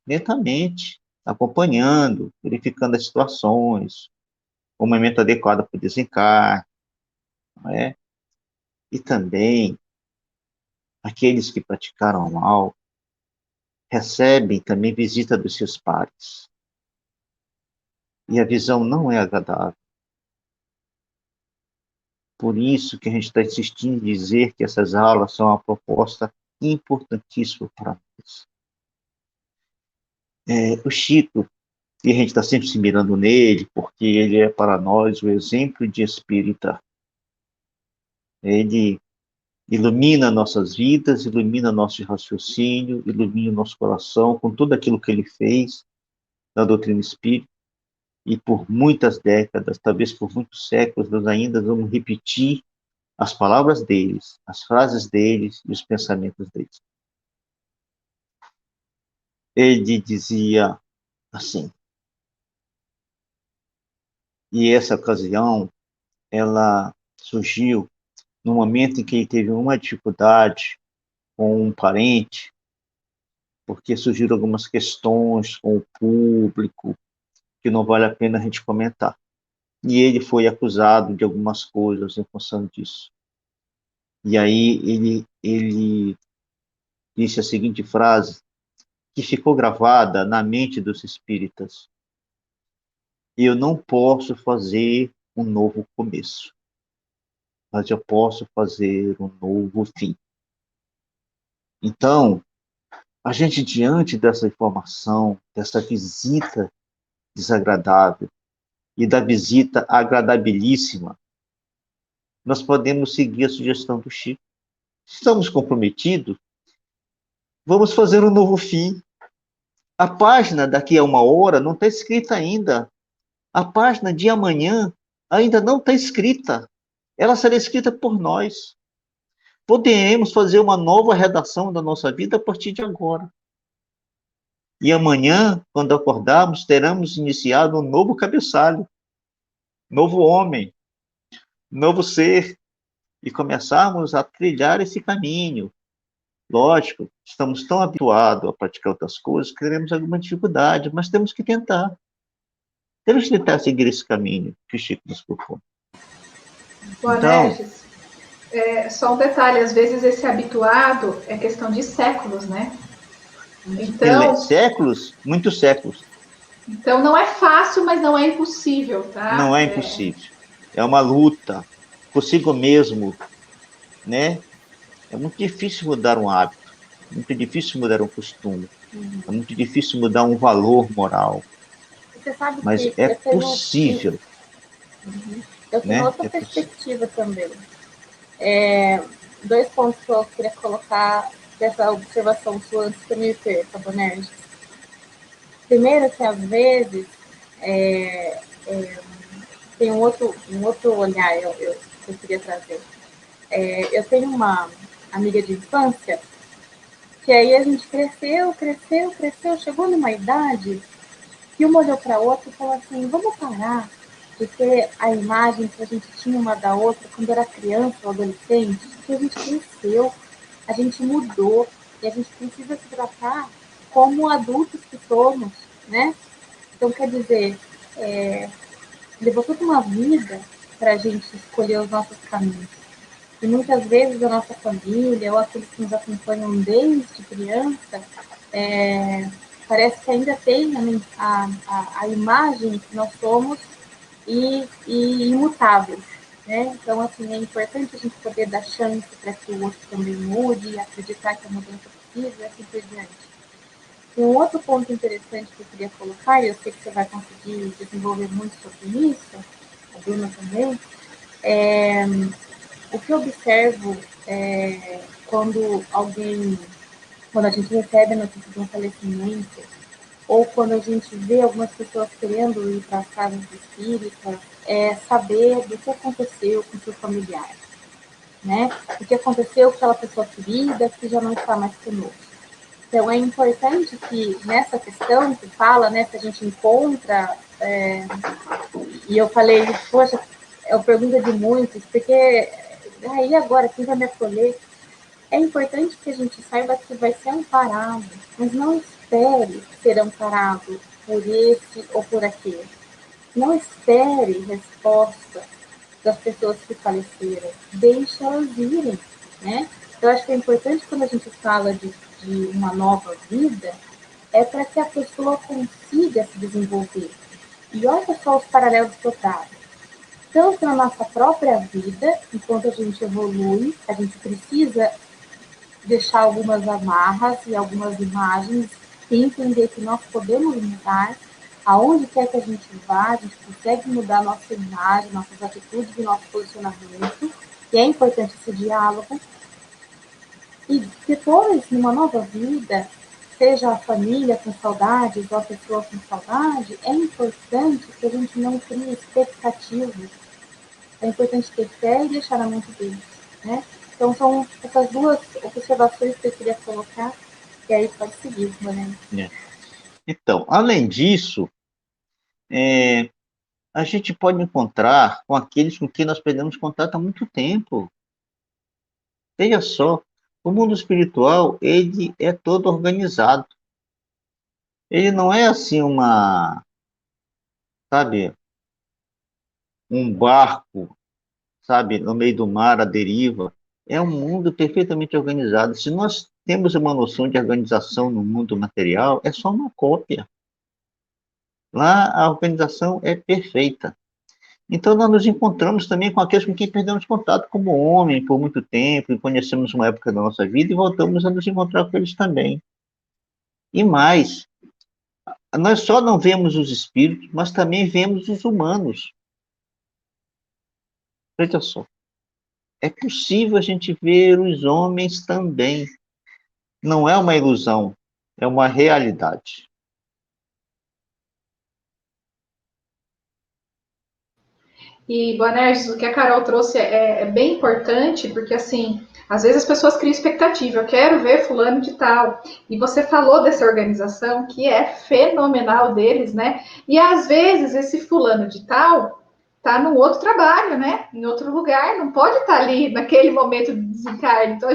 lentamente, acompanhando, verificando as situações, o momento adequado para o desencarne, não é? E também aqueles que praticaram mal recebem também visita dos seus pares. E a visão não é agradável. Por isso que a gente está insistindo em dizer que essas aulas são uma proposta importantíssima para nós. O Chico, e a gente está sempre se mirando nele, porque ele é para nós o exemplo de espírita. Ele ilumina nossas vidas, ilumina nosso raciocínio, ilumina nosso coração com tudo aquilo que ele fez na doutrina espírita. E por muitas décadas, talvez por muitos séculos, nós ainda vamos repetir as palavras deles, as frases deles e os pensamentos deles. Ele dizia assim, e essa ocasião, ela surgiu no momento em que ele teve uma dificuldade com um parente, porque surgiram algumas questões com o público que não vale a pena a gente comentar. E ele foi acusado de algumas coisas em função disso. E aí ele disse a seguinte frase, que ficou gravada na mente dos espíritas: eu não posso fazer um novo começo, mas eu posso fazer um novo fim. Então, a gente, diante dessa informação, dessa visita desagradável e da visita agradabilíssima, nós podemos seguir a sugestão do Chico. Estamos comprometidos, vamos fazer um novo fim. A página daqui a 1 hora não está escrita ainda. A página de amanhã ainda não está escrita. Ela será escrita por nós. Podemos fazer uma nova redação da nossa vida a partir de agora. E amanhã, quando acordarmos, teremos iniciado um novo cabeçalho, novo homem, novo ser, e começarmos a trilhar esse caminho. Lógico, estamos tão habituados a praticar outras coisas que teremos alguma dificuldade, mas temos que tentar. Temos que tentar seguir esse caminho que o Chico nos propõe. Então, só um detalhe, às vezes esse habituado é questão de séculos, né? Então, séculos, muitos séculos. Então não é fácil, mas não é impossível, tá? Não é impossível. É uma luta consigo mesmo, né? É muito difícil mudar um hábito, é muito difícil mudar um costume, é muito difícil mudar um valor moral. Você sabe mas que é possível. Eu tenho outra perspectiva também. 2 pontos que eu queria colocar dessa observação sua antes que eu me perca, Bonerges. Primeiro, que às vezes tem um outro olhar que eu queria trazer. Eu tenho uma amiga de infância que aí a gente cresceu, chegou numa idade que uma olhou para a outra e falou assim, vamos parar de ter a imagem que a gente tinha uma da outra quando era criança ou adolescente, porque a gente cresceu, a gente mudou e a gente precisa se tratar como adultos que somos, né? Então, quer dizer, levou toda uma vida para a gente escolher os nossos caminhos. E muitas vezes a nossa família ou aqueles que nos acompanham desde criança parece que ainda tem a imagem que nós somos e imutáveis. Né? Então, assim, é importante a gente poder dar chance para que o outro também mude e acreditar que a mudança é possível e assim por diante. E um outro ponto interessante que eu queria colocar, e eu sei que você vai conseguir desenvolver muito sobre isso, a Bruna também, o que eu observo quando a gente recebe a notícia de um falecimento, ou quando a gente vê algumas pessoas querendo ir para as casas espíritas, é saber do que aconteceu com o seu familiar, né? O que aconteceu com aquela pessoa querida que já não está mais conosco. Então, é importante que, nessa questão que fala, né, se a gente encontra, e eu falei, poxa, é uma pergunta de muitos, porque aí agora, quem vai me acolher? É importante que a gente saiba que vai ser amparado, mas não espere ser amparado por esse ou por aquele. Não espere resposta das pessoas que faleceram. Deixe elas irem, né? Eu acho que é importante quando a gente fala de uma nova vida, é para que a pessoa consiga se desenvolver. E olha só os paralelos que eu trago. Tanto na nossa própria vida, enquanto a gente evolui, a gente precisa deixar algumas amarras e algumas imagens e entender que nós podemos mudar aonde quer que a gente vá, a gente consegue mudar nossa imagem, nossas atitudes e nosso posicionamento, e é importante esse diálogo. E depois, numa nova vida, seja a família com saudades ou a pessoa com saudade, é importante que a gente não crie expectativas. É importante ter fé e deixar na mão de Deus, né? Então, são essas 2 observações que eu queria colocar, e aí pode seguir, né? Então, além disso, a gente pode encontrar com aqueles com quem nós perdemos contato há muito tempo. Veja só, o mundo espiritual, ele é todo organizado. Ele não é assim sabe, um barco, sabe, no meio do mar, à deriva. É um mundo perfeitamente organizado. Se nós temos uma noção de organização no mundo material, é só uma cópia. Lá a organização é perfeita. Então nós nos encontramos também com aqueles com quem perdemos contato como homem por muito tempo, e conhecemos uma época da nossa vida e voltamos a nos encontrar com eles também. E mais, nós só não vemos os espíritos, mas também vemos os humanos. Veja só, é possível a gente ver os homens também. Não é uma ilusão, é uma realidade. E, Boanerges, o que a Carol trouxe é bem importante, porque, assim, às vezes as pessoas criam expectativa. Eu quero ver fulano de tal. E você falou dessa organização, que é fenomenal deles, né? E, às vezes, esse fulano de tal tá num outro trabalho, né? Em outro lugar, não pode estar ali naquele momento de desencarne. Então,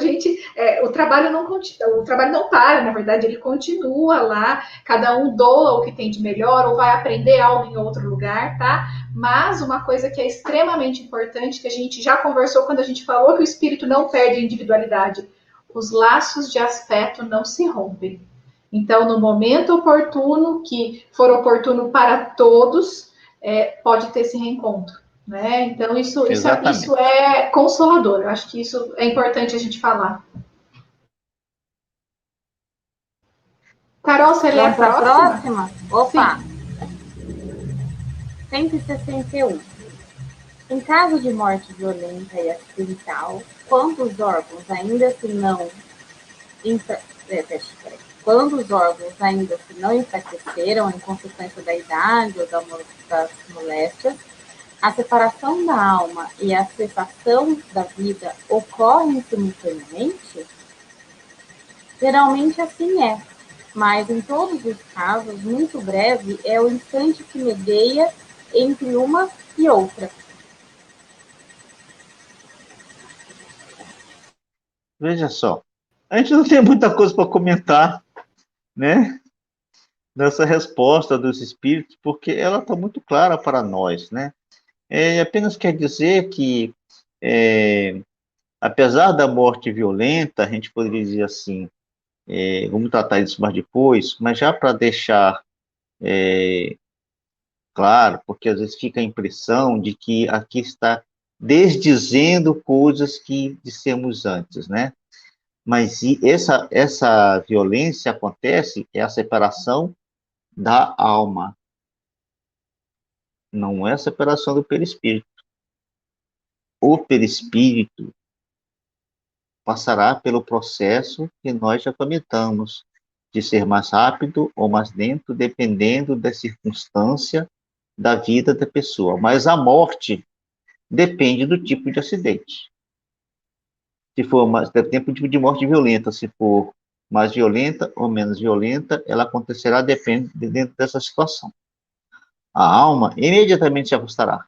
o trabalho não continua, o trabalho não para, na verdade, ele continua lá. Cada um doa o que tem de melhor ou vai aprender algo em outro lugar, tá? Mas uma coisa que é extremamente importante, que a gente já conversou quando a gente falou que o espírito não perde a individualidade, os laços de afeto não se rompem. Então, no momento oportuno, que for oportuno para todos, pode ter esse reencontro. Né? Então, isso é consolador. Eu acho que isso é importante a gente falar. Carol, você lê a próxima? Opa! Sim. 161. Em caso de morte violenta e acidental, quando os órgãos ainda se não enfraqueceram em consequência da idade ou das moléstias, a separação da alma e a cessação da vida ocorrem simultaneamente? Geralmente assim é, mas em todos os casos, muito breve é o instante que medeia entre uma e outra. Veja só, a gente não tem muita coisa para comentar, né, nessa resposta dos espíritos, porque ela está muito clara para nós, né? Apenas quer dizer que, apesar da morte violenta, a gente poderia dizer assim, vamos tratar isso mais depois, mas já para deixar claro, porque às vezes fica a impressão de que aqui está desdizendo coisas que dissemos antes, né? Mas essa violência acontece, é a separação da alma, não é a separação do perispírito. O perispírito passará pelo processo que nós já comentamos, de ser mais rápido ou mais lento, dependendo da circunstância da vida da pessoa. Mas a morte depende do tipo de acidente. Se for tempo de morte violenta, se for mais violenta ou menos violenta, ela acontecerá dentro dessa situação. A alma imediatamente se afastará,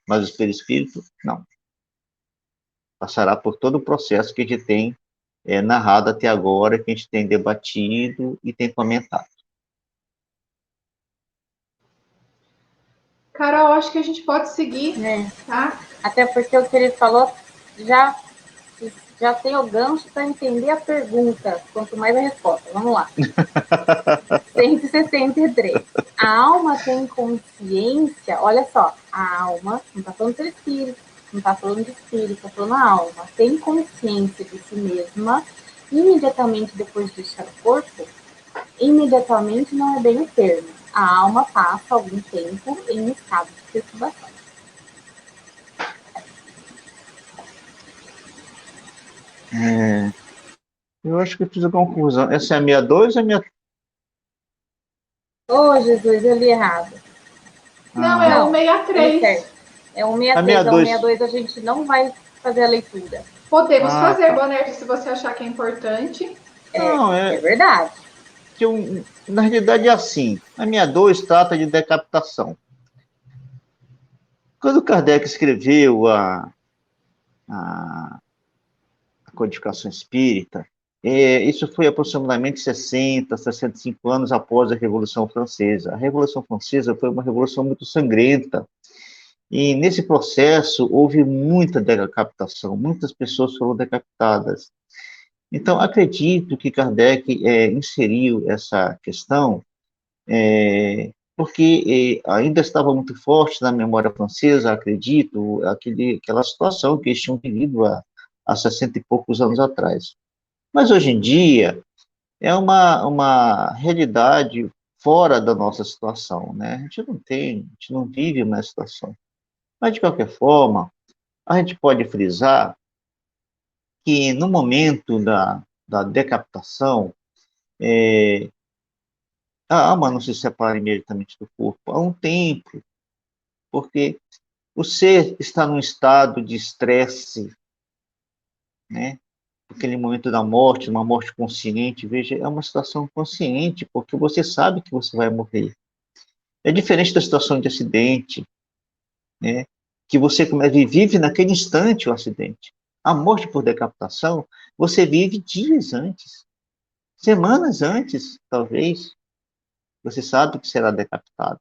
mas o perispírito não. Passará por todo o processo que a gente tem narrado até agora, que a gente tem debatido e tem comentado. Carol, acho que a gente pode seguir, tá? Até porque o que ele falou já tem o gancho para entender a pergunta, quanto mais a resposta. Vamos lá. 163. A alma tem consciência, olha só, a alma, não está falando de espírito, não está falando de espírito, está falando a alma, tem consciência de si mesma imediatamente depois de deixar o corpo? Imediatamente não é bem o termo. A alma passa algum tempo em estado de perturbação. Eu acho que eu fiz a conclusão. Essa é a 62 ou a 63? Oh, Jesus, eu li errado. Não, é o 63. É o 63. O 62 a gente não vai fazer a leitura. Podemos fazer, Bonetti, se você achar que é importante. É verdade. Na realidade é assim. A 62 trata de decapitação. Quando Kardec escreveu a Codificação Espírita, isso foi aproximadamente 60, 65 anos após a Revolução Francesa. A Revolução Francesa foi uma revolução muito sangrenta, e nesse processo houve muita decapitação, muitas pessoas foram decapitadas. Então, acredito que Kardec inseriu essa questão porque ainda estava muito forte na memória francesa, acredito, aquela situação que eles tinham vivido há 60 e poucos anos atrás. Mas hoje em dia, é uma realidade fora da nossa situação, né? A gente não vive uma situação. Mas, de qualquer forma, a gente pode frisar que no momento da decapitação, a alma não se separa imediatamente do corpo. Há um tempo, porque o ser está num estado de estresse, né? Aquele momento da morte, uma morte consciente, veja, é uma situação consciente, porque você sabe que você vai morrer. É diferente da situação de acidente, né? Que você vive naquele instante o acidente. A morte por decapitação, você vive dias antes, semanas antes, talvez. Você sabe que será decapitado,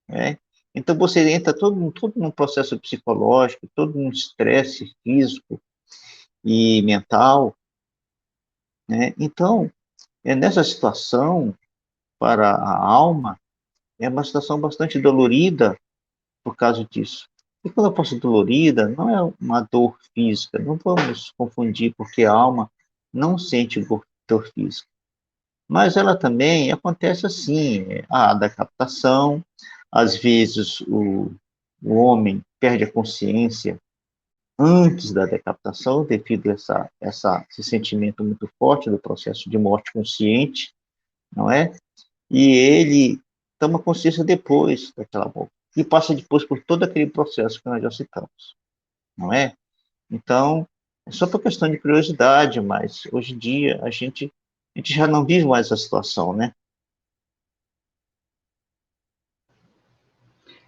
né? Então você entra todo num processo psicológico, todo num estresse físico e mental, né? Então, nessa situação, para a alma, é uma situação bastante dolorida por causa disso. E quando eu posso dolorida, não é uma dor física, não vamos confundir, porque a alma não sente dor física. Mas ela também acontece assim, a decapitação, às vezes o homem perde a consciência antes da decapitação, devido a esse sentimento muito forte do processo de morte consciente, não é? E ele toma consciência depois daquela morte, e passa depois por todo aquele processo que nós já citamos, não é? Então, é só por questão de curiosidade, mas hoje em dia a gente já não vive mais essa situação, né?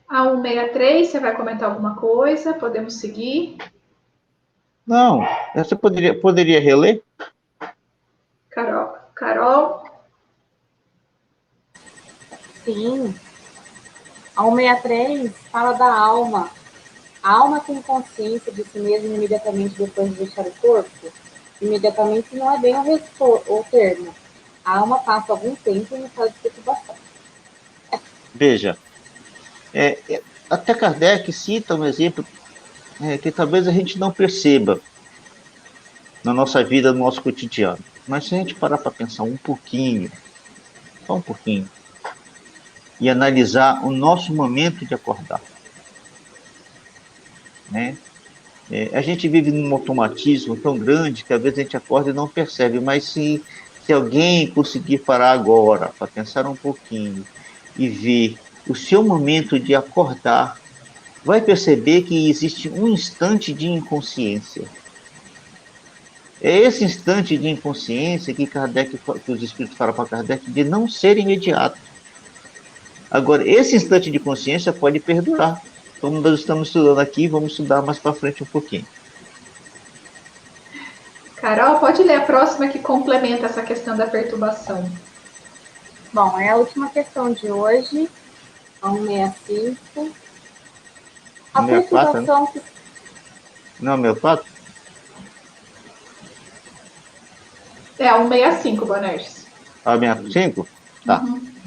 A 163, você vai comentar alguma coisa? Podemos seguir? Não, você poderia reler? Carol? Sim, a 163 fala da alma. A alma tem consciência de si mesma imediatamente depois de deixar o corpo? Imediatamente não é bem o termo. A alma passa algum tempo em estado de perturbação. Veja, até Kardec cita um exemplo que talvez a gente não perceba na nossa vida, no nosso cotidiano. Mas se a gente parar para pensar um pouquinho, só um pouquinho, e analisar o nosso momento de acordar, né? A gente vive num automatismo tão grande que às vezes a gente acorda e não percebe, mas se alguém conseguir parar agora para pensar um pouquinho e ver o seu momento de acordar, vai perceber que existe um instante de inconsciência. É esse instante de inconsciência que os espíritos falam para Kardec de não ser imediato. Agora, esse instante de consciência pode perdurar. Como nós estamos estudando aqui, vamos estudar mais para frente um pouquinho. Carol, pode ler a próxima que complementa essa questão da perturbação. Bom, é a última questão de hoje, a 165. A 64, né? perturbação que... Não, 64? É a 165, Bonerges. A 65? Tá. Uhum.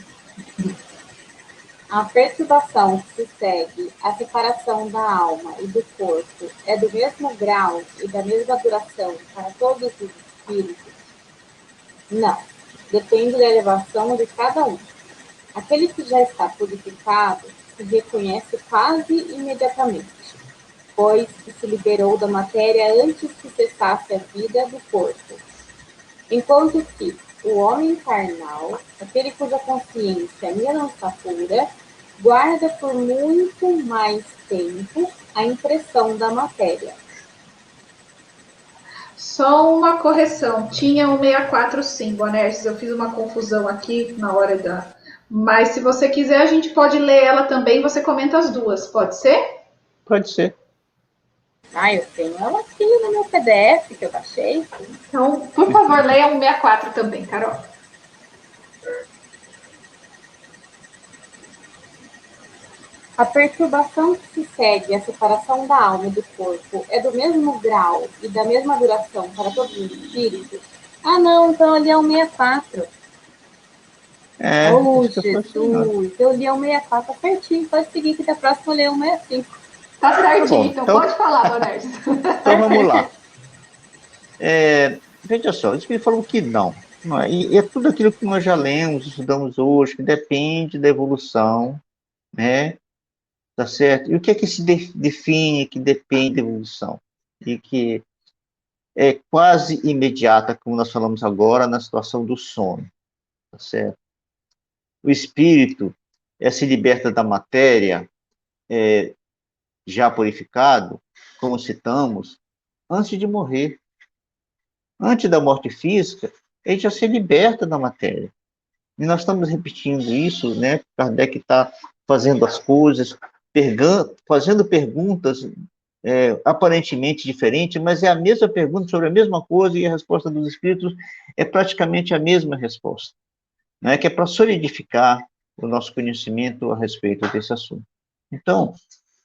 A perturbação que se segue à separação da alma e do corpo é do mesmo grau e da mesma duração para todos os espíritos? Não. Depende da elevação de cada um. Aquele que já está purificado se reconhece quase imediatamente, pois que se liberou da matéria antes que cessasse a vida do corpo. Enquanto que o homem carnal, aquele cuja consciência ainda não está pura, guarda por muito mais tempo a impressão da matéria. Só uma correção. Tinha 164 sim, Bonerges. Eu fiz uma confusão aqui na hora da... Mas se você quiser, a gente pode ler ela também. Você comenta as duas, pode ser? Pode ser. Eu tenho ela aqui no meu PDF que eu baixei. Então, por favor, leia 164 também, Carol. A perturbação que se segue à separação da alma e do corpo é do mesmo grau e da mesma duração para todos os espíritos? Não, então eu li a 164. Jesus, eu li a 164 certinho. Pode seguir que da próxima eu leio 165. Tá certinho, então pode falar, Bonerges. Então vamos lá. Veja só, o Espírito falou que não. Não é? E é tudo aquilo que nós já lemos, estudamos hoje, que depende da evolução, né? Tá certo? E o que é que se define que depende da evolução? E que é quase imediata, como nós falamos agora, na situação do sono, tá certo? O espírito se liberta da matéria já purificado, como citamos, antes de morrer. Antes da morte física, ele já se liberta da matéria. E nós estamos repetindo isso, né? Kardec está fazendo as coisas, fazendo perguntas aparentemente diferentes, mas é a mesma pergunta sobre a mesma coisa e a resposta dos espíritos é praticamente a mesma resposta, né? Que é para solidificar o nosso conhecimento a respeito desse assunto. Então,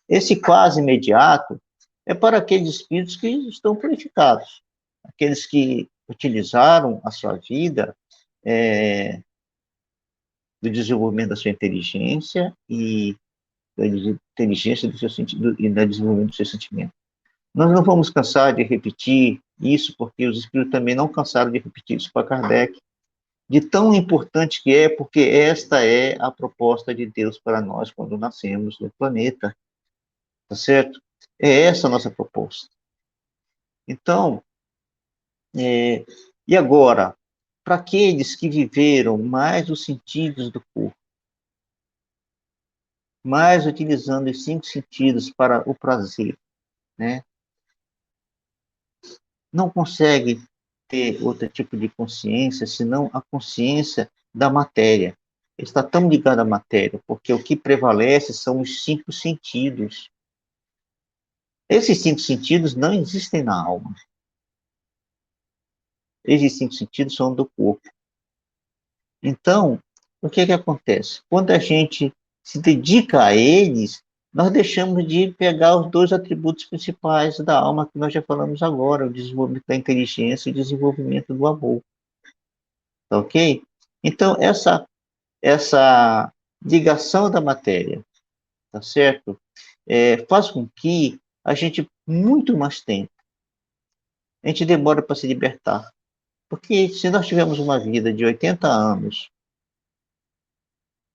esse quase imediato é para aqueles espíritos que estão purificados, aqueles que utilizaram a sua vida do desenvolvimento da sua inteligência e da inteligência do seu sentido e do desenvolvimento do seu sentimento. Nós não vamos cansar de repetir isso, porque os espíritos também não cansaram de repetir isso para Kardec, de tão importante que é, porque esta é a proposta de Deus para nós quando nascemos no planeta, tá certo? É essa a nossa proposta. Então, e agora, para aqueles que viveram mais os sentidos do corpo, mais utilizando os 5 sentidos para o prazer, né? Não consegue ter outro tipo de consciência, senão a consciência da matéria. Está tão ligado à matéria, porque o que prevalece são os 5 sentidos. Esses 5 sentidos não existem na alma. Esses 5 sentidos são do corpo. Então, o que acontece? Quando a gente se dedica a eles, nós deixamos de pegar os 2 atributos principais da alma que nós já falamos agora, o desenvolvimento da inteligência e o desenvolvimento do amor. Tá ok? Então, essa ligação da matéria, tá certo? Faz com que a gente, muito mais tempo, a gente demora para se libertar. Porque se nós tivermos uma vida de 80 anos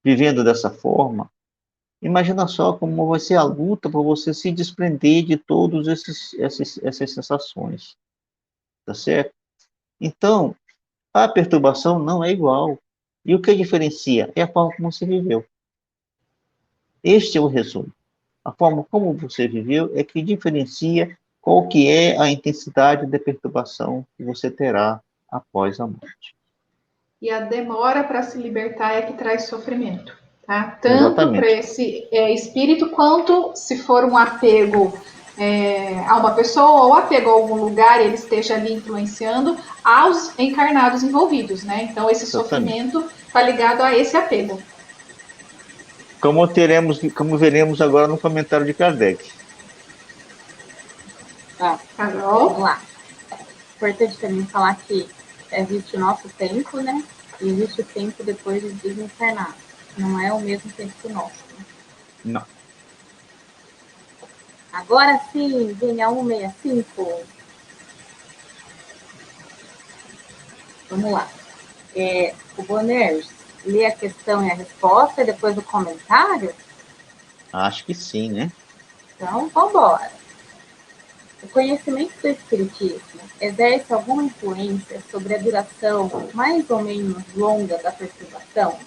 vivendo dessa forma, imagina só como vai ser a luta para você se desprender de todas essas sensações, tá certo? Então, a perturbação não é igual. E o que diferencia é a forma como você viveu. Este é o resumo. A forma como você viveu é que diferencia qual que é a intensidade da perturbação que você terá após a morte. E a demora para se libertar é que traz sofrimento, tá? Tanto para esse espírito, quanto se for um apego a uma pessoa ou apego a algum lugar, ele esteja ali influenciando aos encarnados envolvidos, né? Então, esse sofrimento está ligado a esse apego. Como veremos agora no comentário de Kardec. Carol? Vamos lá. Importante também falar que existe o nosso tempo, né? E existe o tempo depois de desencarnar. Não é o mesmo tempo que o nosso. Né? Não. Agora sim, vem a 165. Vamos lá. O Bonner lê a questão e a resposta e depois o comentário? Acho que sim, né? Então, vamos embora. O conhecimento do Espiritismo exerce alguma influência sobre a duração mais ou menos longa da perturbação?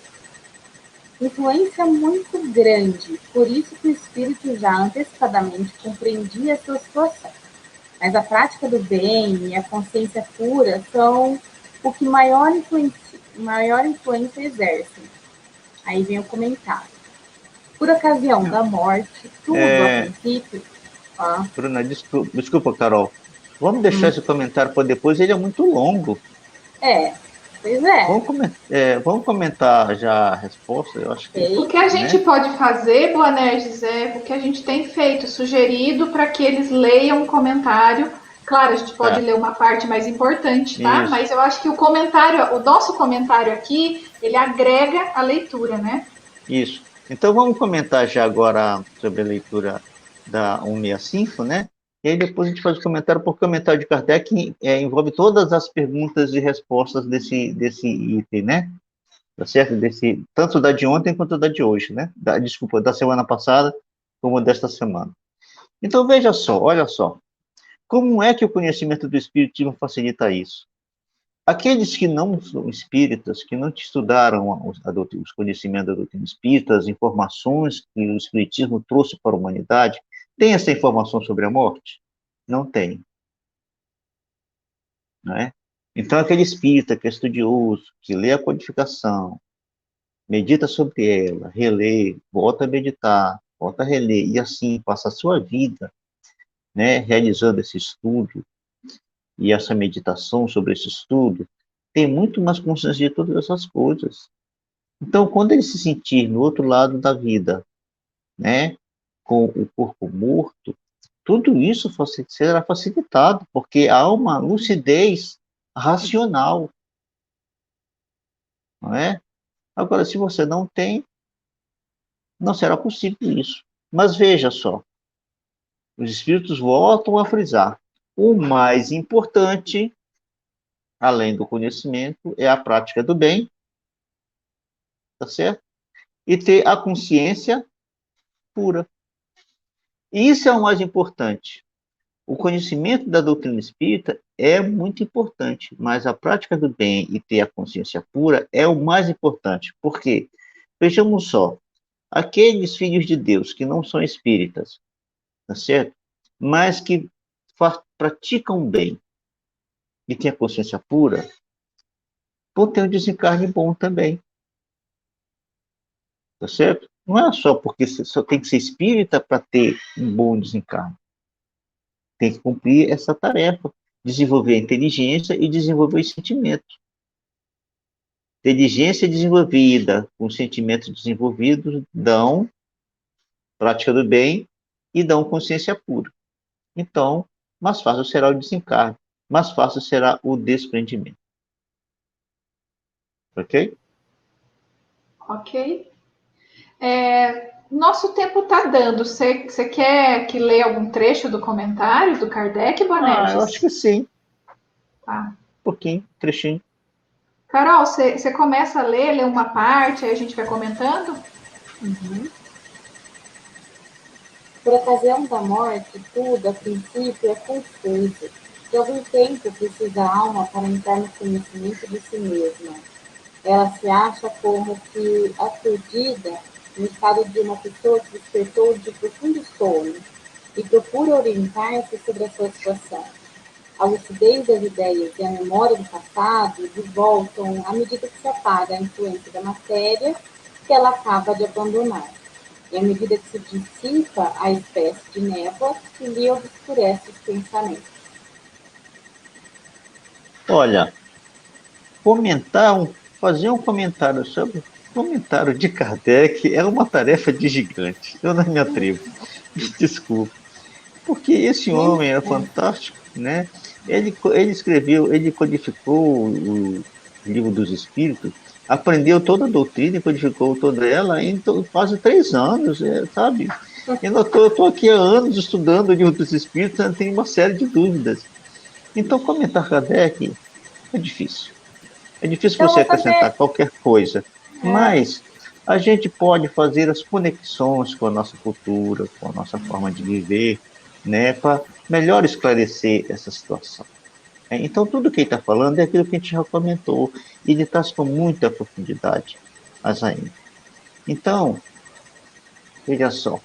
Influência muito grande, por isso que o Espírito já antecipadamente compreendia sua situação. Mas a prática do bem e a consciência pura são o que maior influência exercem. Aí vem o comentário. Por ocasião da morte, tudo a princípio... Bruna, desculpa, Carol. Vamos deixar esse comentário para depois, ele é muito longo. Pois é. Vamos comentar já a resposta, eu acho que... O que a gente pode fazer, Boanerges, é o que a gente tem feito, sugerido para que eles leiam um comentário. Claro, a gente pode ler uma parte mais importante, tá? Isso. Mas eu acho que o nosso comentário aqui, ele agrega a leitura, né? Isso. Então, vamos comentar já agora sobre a leitura da 165, né? E aí depois a gente faz o comentário, porque o comentário de Kardec envolve todas as perguntas e respostas desse item, né? Tá certo? Tanto da de ontem quanto da de hoje, né? Desculpa, da semana passada como desta semana. Então, veja só, olha só. Como é que o conhecimento do Espiritismo facilita isso? Aqueles que não são espíritas, que não estudaram os conhecimentos da doutrina espírita, as informações que o Espiritismo trouxe para a humanidade, tem essa informação sobre a morte? Não tem, não é? Então, aquele espírita que é estudioso, que lê a codificação, medita sobre ela, relê, volta a meditar, volta a reler, e assim passa a sua vida, né, realizando esse estudo e essa meditação sobre esse estudo, tem muito mais consciência de todas essas coisas. Então, quando ele se sentir no outro lado da vida, né, com o corpo morto, tudo isso será facilitado, porque há uma lucidez racional, não é? Agora, se você não tem, não será possível isso. Mas veja só, os espíritos voltam a frisar. O mais importante, além do conhecimento, é a prática do bem, tá certo? E ter a consciência pura. E isso é o mais importante. O conhecimento da doutrina espírita é muito importante, mas a prática do bem e ter a consciência pura é o mais importante. Por quê? Vejamos só, aqueles filhos de Deus que não são espíritas, tá certo? Mas que praticam o bem e têm a consciência pura, vão ter um desencarne bom também, tá certo? Não é só porque só tem que ser espírita para ter um bom desencarne. Tem que cumprir essa tarefa, desenvolver a inteligência e desenvolver os sentimentos. Inteligência desenvolvida, com sentimentos desenvolvidos, dão prática do bem e dão consciência pura. Então, mais fácil será o desencarne, mais fácil será o desprendimento. Ok? Ok? Nosso tempo está dando. Você quer que leia algum trecho do comentário do Kardec, Eu acho Bonetes? que sim. Tá. Um pouquinho, trechinho. Carol, você começa a ler, lê uma parte, aí a gente vai comentando? Uhum. Por ocasião da morte, tudo, a princípio, é confuso. De algum tempo precisa a alma para entrar no conhecimento de si mesma. Ela se acha como que aturdida no estado de uma pessoa que despertou de profundo sono e procura orientar-se sobre a sua situação. A lucidez das ideias e a memória do passado voltam à medida que se apaga a influência da matéria que ela acaba de abandonar. E à medida que se dissipa a espécie de névoa que lhe obscurece os pensamentos. Olha, fazer um comentário sobre o comentário de Kardec é uma tarefa de gigante. Eu não me atrevo. Desculpa. Porque esse homem é fantástico, né? Ele escreveu, ele codificou o livro dos Espíritos, aprendeu toda a doutrina e codificou toda ela em quase 3 anos, sabe? Eu estou aqui há anos estudando o livro dos Espíritos, eu tenho uma série de dúvidas. Então, comentar Kardec é difícil. É difícil Então, eu você vou fazer. acrescentar qualquer coisa, mas a gente pode fazer as conexões com a nossa cultura, com a nossa forma de viver, né, para melhor esclarecer essa situação. Então, tudo que ele está falando é aquilo que a gente já comentou, e ele traz com muita profundidade mais ainda. Então, veja só,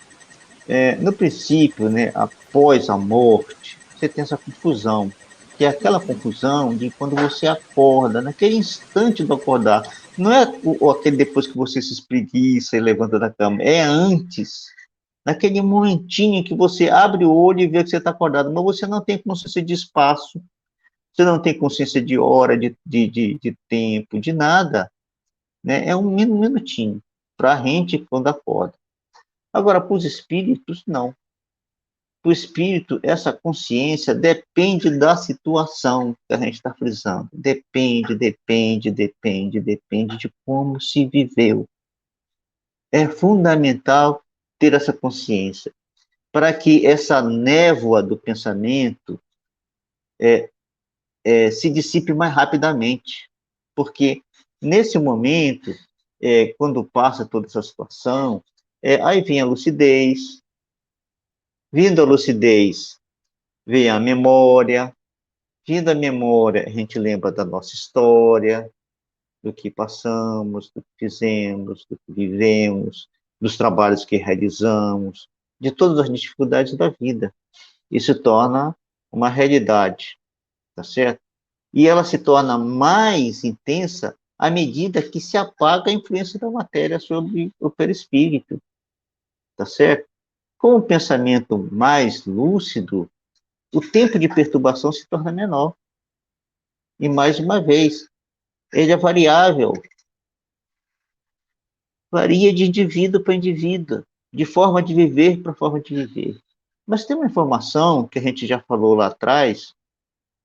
no princípio, né, após a morte, você tem essa confusão, que é aquela confusão de quando você acorda, naquele instante do acordar. Não é aquele depois que você se espreguiça e levanta da cama, é antes, naquele momentinho que você abre o olho e vê que você está acordado, mas você não tem consciência de espaço, você não tem consciência de hora, de tempo, de nada. Né? É um minutinho para a gente quando acorda. Agora, para os espíritos, não. Para o espírito, essa consciência depende da situação que a gente está frisando. Depende de como se viveu. É fundamental ter essa consciência. para que essa névoa do pensamento se dissipe mais rapidamente. Porque, nesse momento, quando passa toda essa situação, aí vem a lucidez. Vindo a lucidez, vem a memória. Vindo a memória, a gente lembra da nossa história, do que passamos, do que fizemos, do que vivemos, dos trabalhos que realizamos, de todas as dificuldades da vida. Isso se torna uma realidade, tá certo? E ela se torna mais intensa à medida que se apaga a influência da matéria sobre o perispírito, tá certo? Com o pensamento mais lúcido, o tempo de perturbação se torna menor. E, mais uma vez, ele é variável, varia de indivíduo para indivíduo, de forma de viver para forma de viver. Mas tem uma informação que a gente já falou lá atrás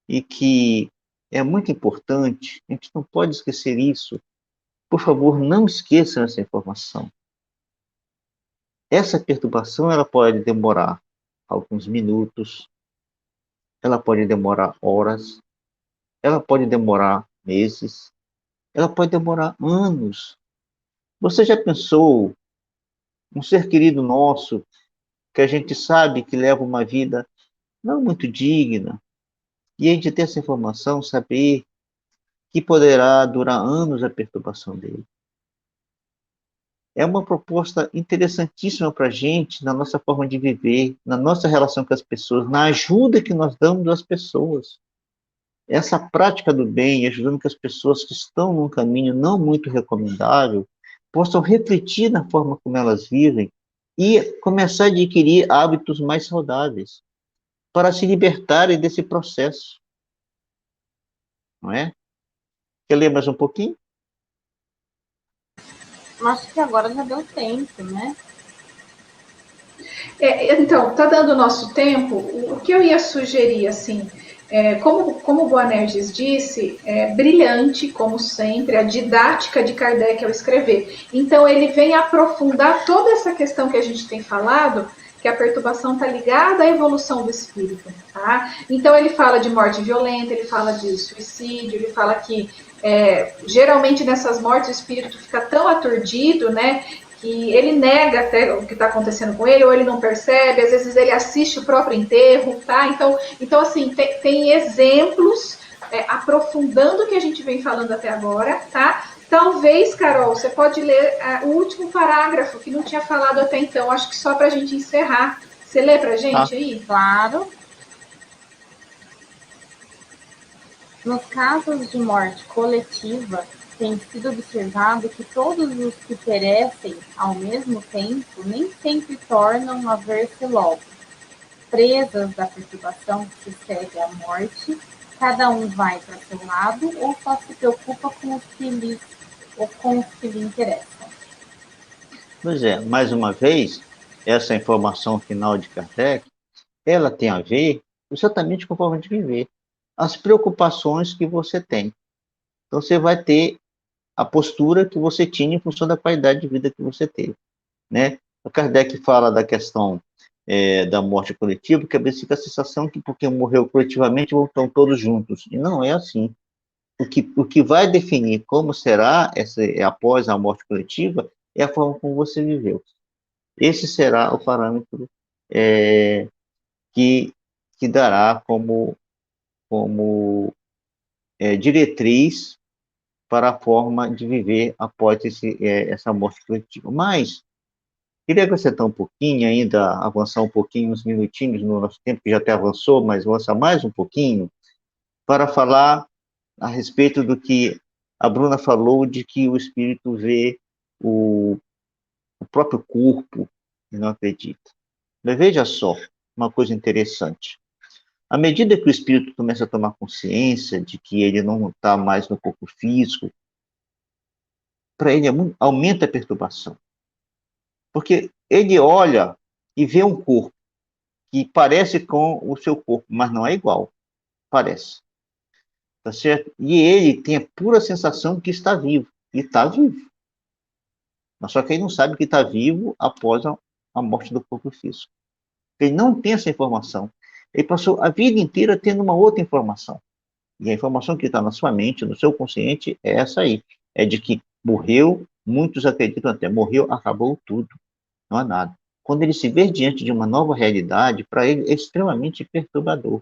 e que é muito importante, a gente não pode esquecer isso. Por favor, não esqueçam essa informação. Essa perturbação ela pode demorar alguns minutos, ela pode demorar horas, ela pode demorar meses, ela pode demorar anos. Você já pensou um ser querido nosso que a gente sabe que leva uma vida não muito digna, e a gente ter essa informação, saber que poderá durar anos a perturbação dele? É uma proposta interessantíssima para a gente, na nossa forma de viver, na nossa relação com as pessoas, na ajuda que nós damos às pessoas. Essa prática do bem, ajudando que as pessoas que estão num caminho não muito recomendável, possam refletir na forma como elas vivem e começar a adquirir hábitos mais saudáveis, para se libertarem desse processo, não é? Quer ler mais um pouquinho? Acho que agora já deu tempo, né? Então, está dando o nosso tempo. O que eu ia sugerir, assim, como o Boanerges disse, é brilhante, como sempre, a didática de Kardec ao escrever. Então, ele vem aprofundar toda essa questão que a gente tem falado, que a perturbação está ligada à evolução do espírito. Tá? Então, ele fala de morte violenta, ele fala de suicídio, ele fala que geralmente nessas mortes o espírito fica tão aturdido, né, que ele nega até o que está acontecendo com ele, ou ele não percebe, às vezes ele assiste o próprio enterro, tá? Então assim, tem exemplos aprofundando o que a gente vem falando até agora, tá? Talvez, Carol, você pode ler o último parágrafo que não tinha falado até então, acho que só para a gente encerrar. Você lê para a gente aí? Claro. Nos casos de morte coletiva, tem sido observado que todos os que perecem ao mesmo tempo nem sempre tornam a ver-se logo. Presas da perturbação que segue à morte, cada um vai para seu lado ou só se preocupa com os que lhe interessam. Pois é, mais uma vez, essa informação final de Kardec, ela tem a ver exatamente com a forma de viver, as preocupações que você tem. Então, você vai ter a postura que você tinha em função da qualidade de vida que você teve, né? O Kardec fala da questão da morte coletiva, que às vezes fica a sensação que porque morreu coletivamente, estão todos juntos. E não é assim. O que vai definir como será após a morte coletiva é a forma como você viveu. Esse será o parâmetro que, que dará como diretriz para a forma de viver após essa morte coletiva. Mas, queria acrescentar um pouquinho, ainda avançar um pouquinho, uns minutinhos no nosso tempo, que já até avançou, mas avançar mais um pouquinho, para falar a respeito do que a Bruna falou, de que o espírito vê o próprio corpo e não acredita. Mas veja só, uma coisa interessante. À medida que o espírito começa a tomar consciência de que ele não está mais no corpo físico, para ele aumenta a perturbação. Porque ele olha e vê um corpo que parece com o seu corpo, mas não é igual. Parece. Tá certo? E ele tem a pura sensação que está vivo. E está vivo. Mas só que ele não sabe que está vivo após a morte do corpo físico. Ele não tem essa informação. Ele passou a vida inteira tendo uma outra informação. E a informação que está na sua mente, no seu consciente, é essa aí. É de que morreu, muitos acreditam até, morreu, acabou tudo. Não há nada. Quando ele se vê diante de uma nova realidade, para ele é extremamente perturbador.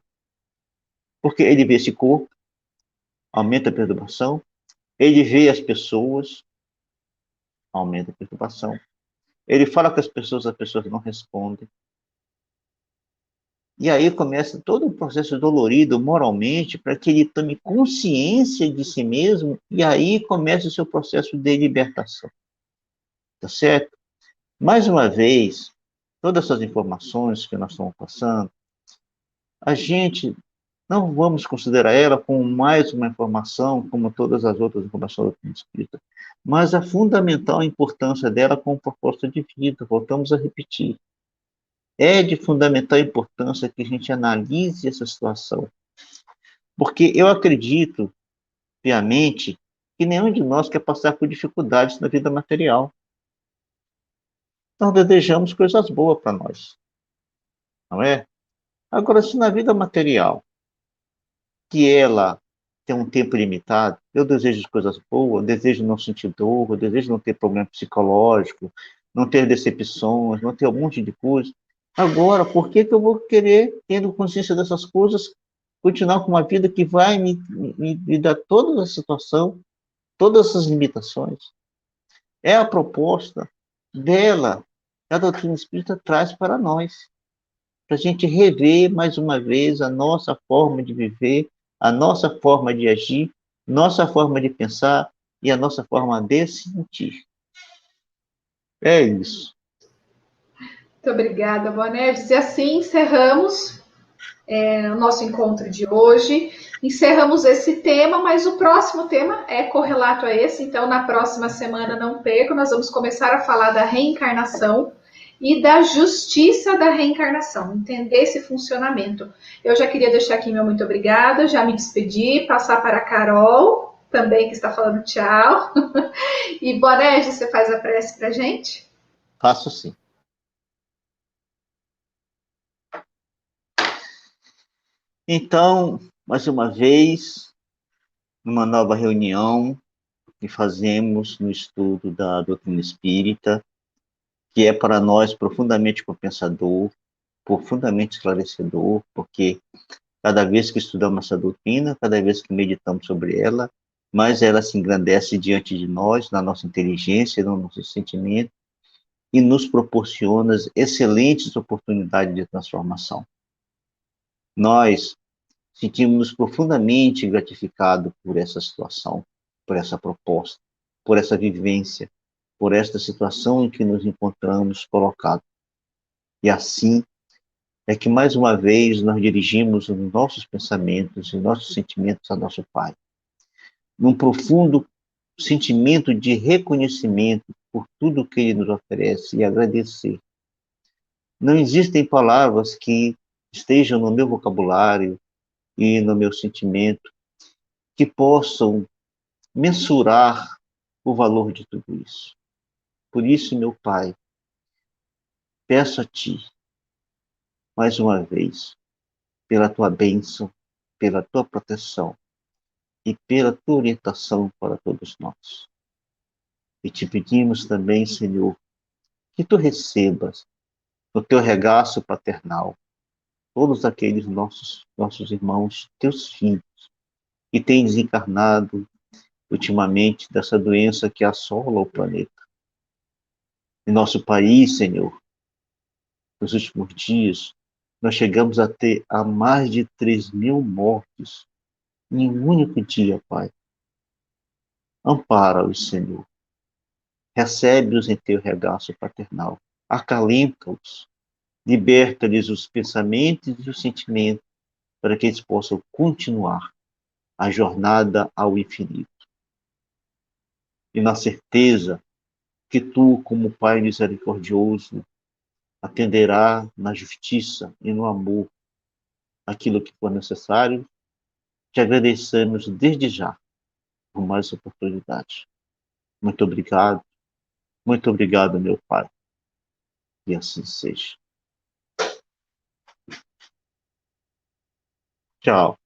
Porque ele vê esse corpo, aumenta a perturbação, ele vê as pessoas, aumenta a perturbação. Ele fala com as pessoas não respondem. E aí começa todo um processo dolorido moralmente para que ele tome consciência de si mesmo e aí começa o seu processo de libertação. Tá certo? Mais uma vez, todas essas informações que nós estamos passando, a gente não vamos considerar ela como mais uma informação, como todas as outras informações do Espírito, mas a fundamental importância dela como proposta de vida, voltamos a repetir. É de fundamental importância que a gente analise essa situação, porque eu acredito piamente que nenhum de nós quer passar por dificuldades na vida material. Nós desejamos coisas boas para nós, não é? Agora, se na vida material, que ela tem um tempo limitado, eu desejo coisas boas, desejo não sentir dor, eu desejo não ter problema psicológico, não ter decepções, não ter um monte de coisas. Agora, por que que eu vou querer, tendo consciência dessas coisas, continuar com uma vida que vai me dar toda a situação, todas essas limitações? É a proposta dela, que a doutrina espírita traz para nós, para a gente rever mais uma vez a nossa forma de viver, a nossa forma de agir, nossa forma de pensar e a nossa forma de sentir. É isso. Muito obrigada, Boanerges. E assim encerramos o nosso encontro de hoje. Encerramos esse tema, mas o próximo tema é correlato a esse, então na próxima semana, não perca, nós vamos começar a falar da reencarnação e da justiça da reencarnação, entender esse funcionamento. Eu já queria deixar aqui meu muito obrigada, já me despedir, passar para a Carol, também que está falando tchau. E Boanerges, você faz a prece para a gente? Faço sim. Então, mais uma vez, numa nova reunião que fazemos no estudo da doutrina espírita, que é para nós profundamente compensador, profundamente esclarecedor, porque cada vez que estudamos essa doutrina, cada vez que meditamos sobre ela, mais ela se engrandece diante de nós, na nossa inteligência, no nosso sentimento, e nos proporciona excelentes oportunidades de transformação. Nós sentimos-nos profundamente gratificados por essa situação, por essa proposta, por essa vivência, por esta situação em que nos encontramos colocados. E assim é que, mais uma vez, nós dirigimos os nossos pensamentos e nossos sentimentos a nosso Pai, num profundo sentimento de reconhecimento por tudo que Ele nos oferece e agradecer. Não existem palavras que estejam no meu vocabulário e no meu sentimento que possam mensurar o valor de tudo isso. Por isso, meu Pai, peço a Ti, mais uma vez, pela Tua bênção, pela Tua proteção e pela Tua orientação para todos nós. E te pedimos também, Senhor, que Tu recebas no Teu regaço paternal todos aqueles nossos irmãos, Teus filhos, que têm desencarnado ultimamente dessa doença que assola o planeta. Em nosso país, Senhor, nos últimos dias, nós chegamos a ter a mais de 3.000 mortes em um único dia, Pai. Ampara-os, Senhor. Recebe-os em teu regaço paternal. Acalenta-os. Liberta-lhes os pensamentos e os sentimentos para que eles possam continuar a jornada ao infinito. E na certeza que tu, como Pai misericordioso, atenderá na justiça e no amor aquilo que for necessário, te agradecemos desde já por mais oportunidade. Muito obrigado, meu Pai, e assim seja. Tchau.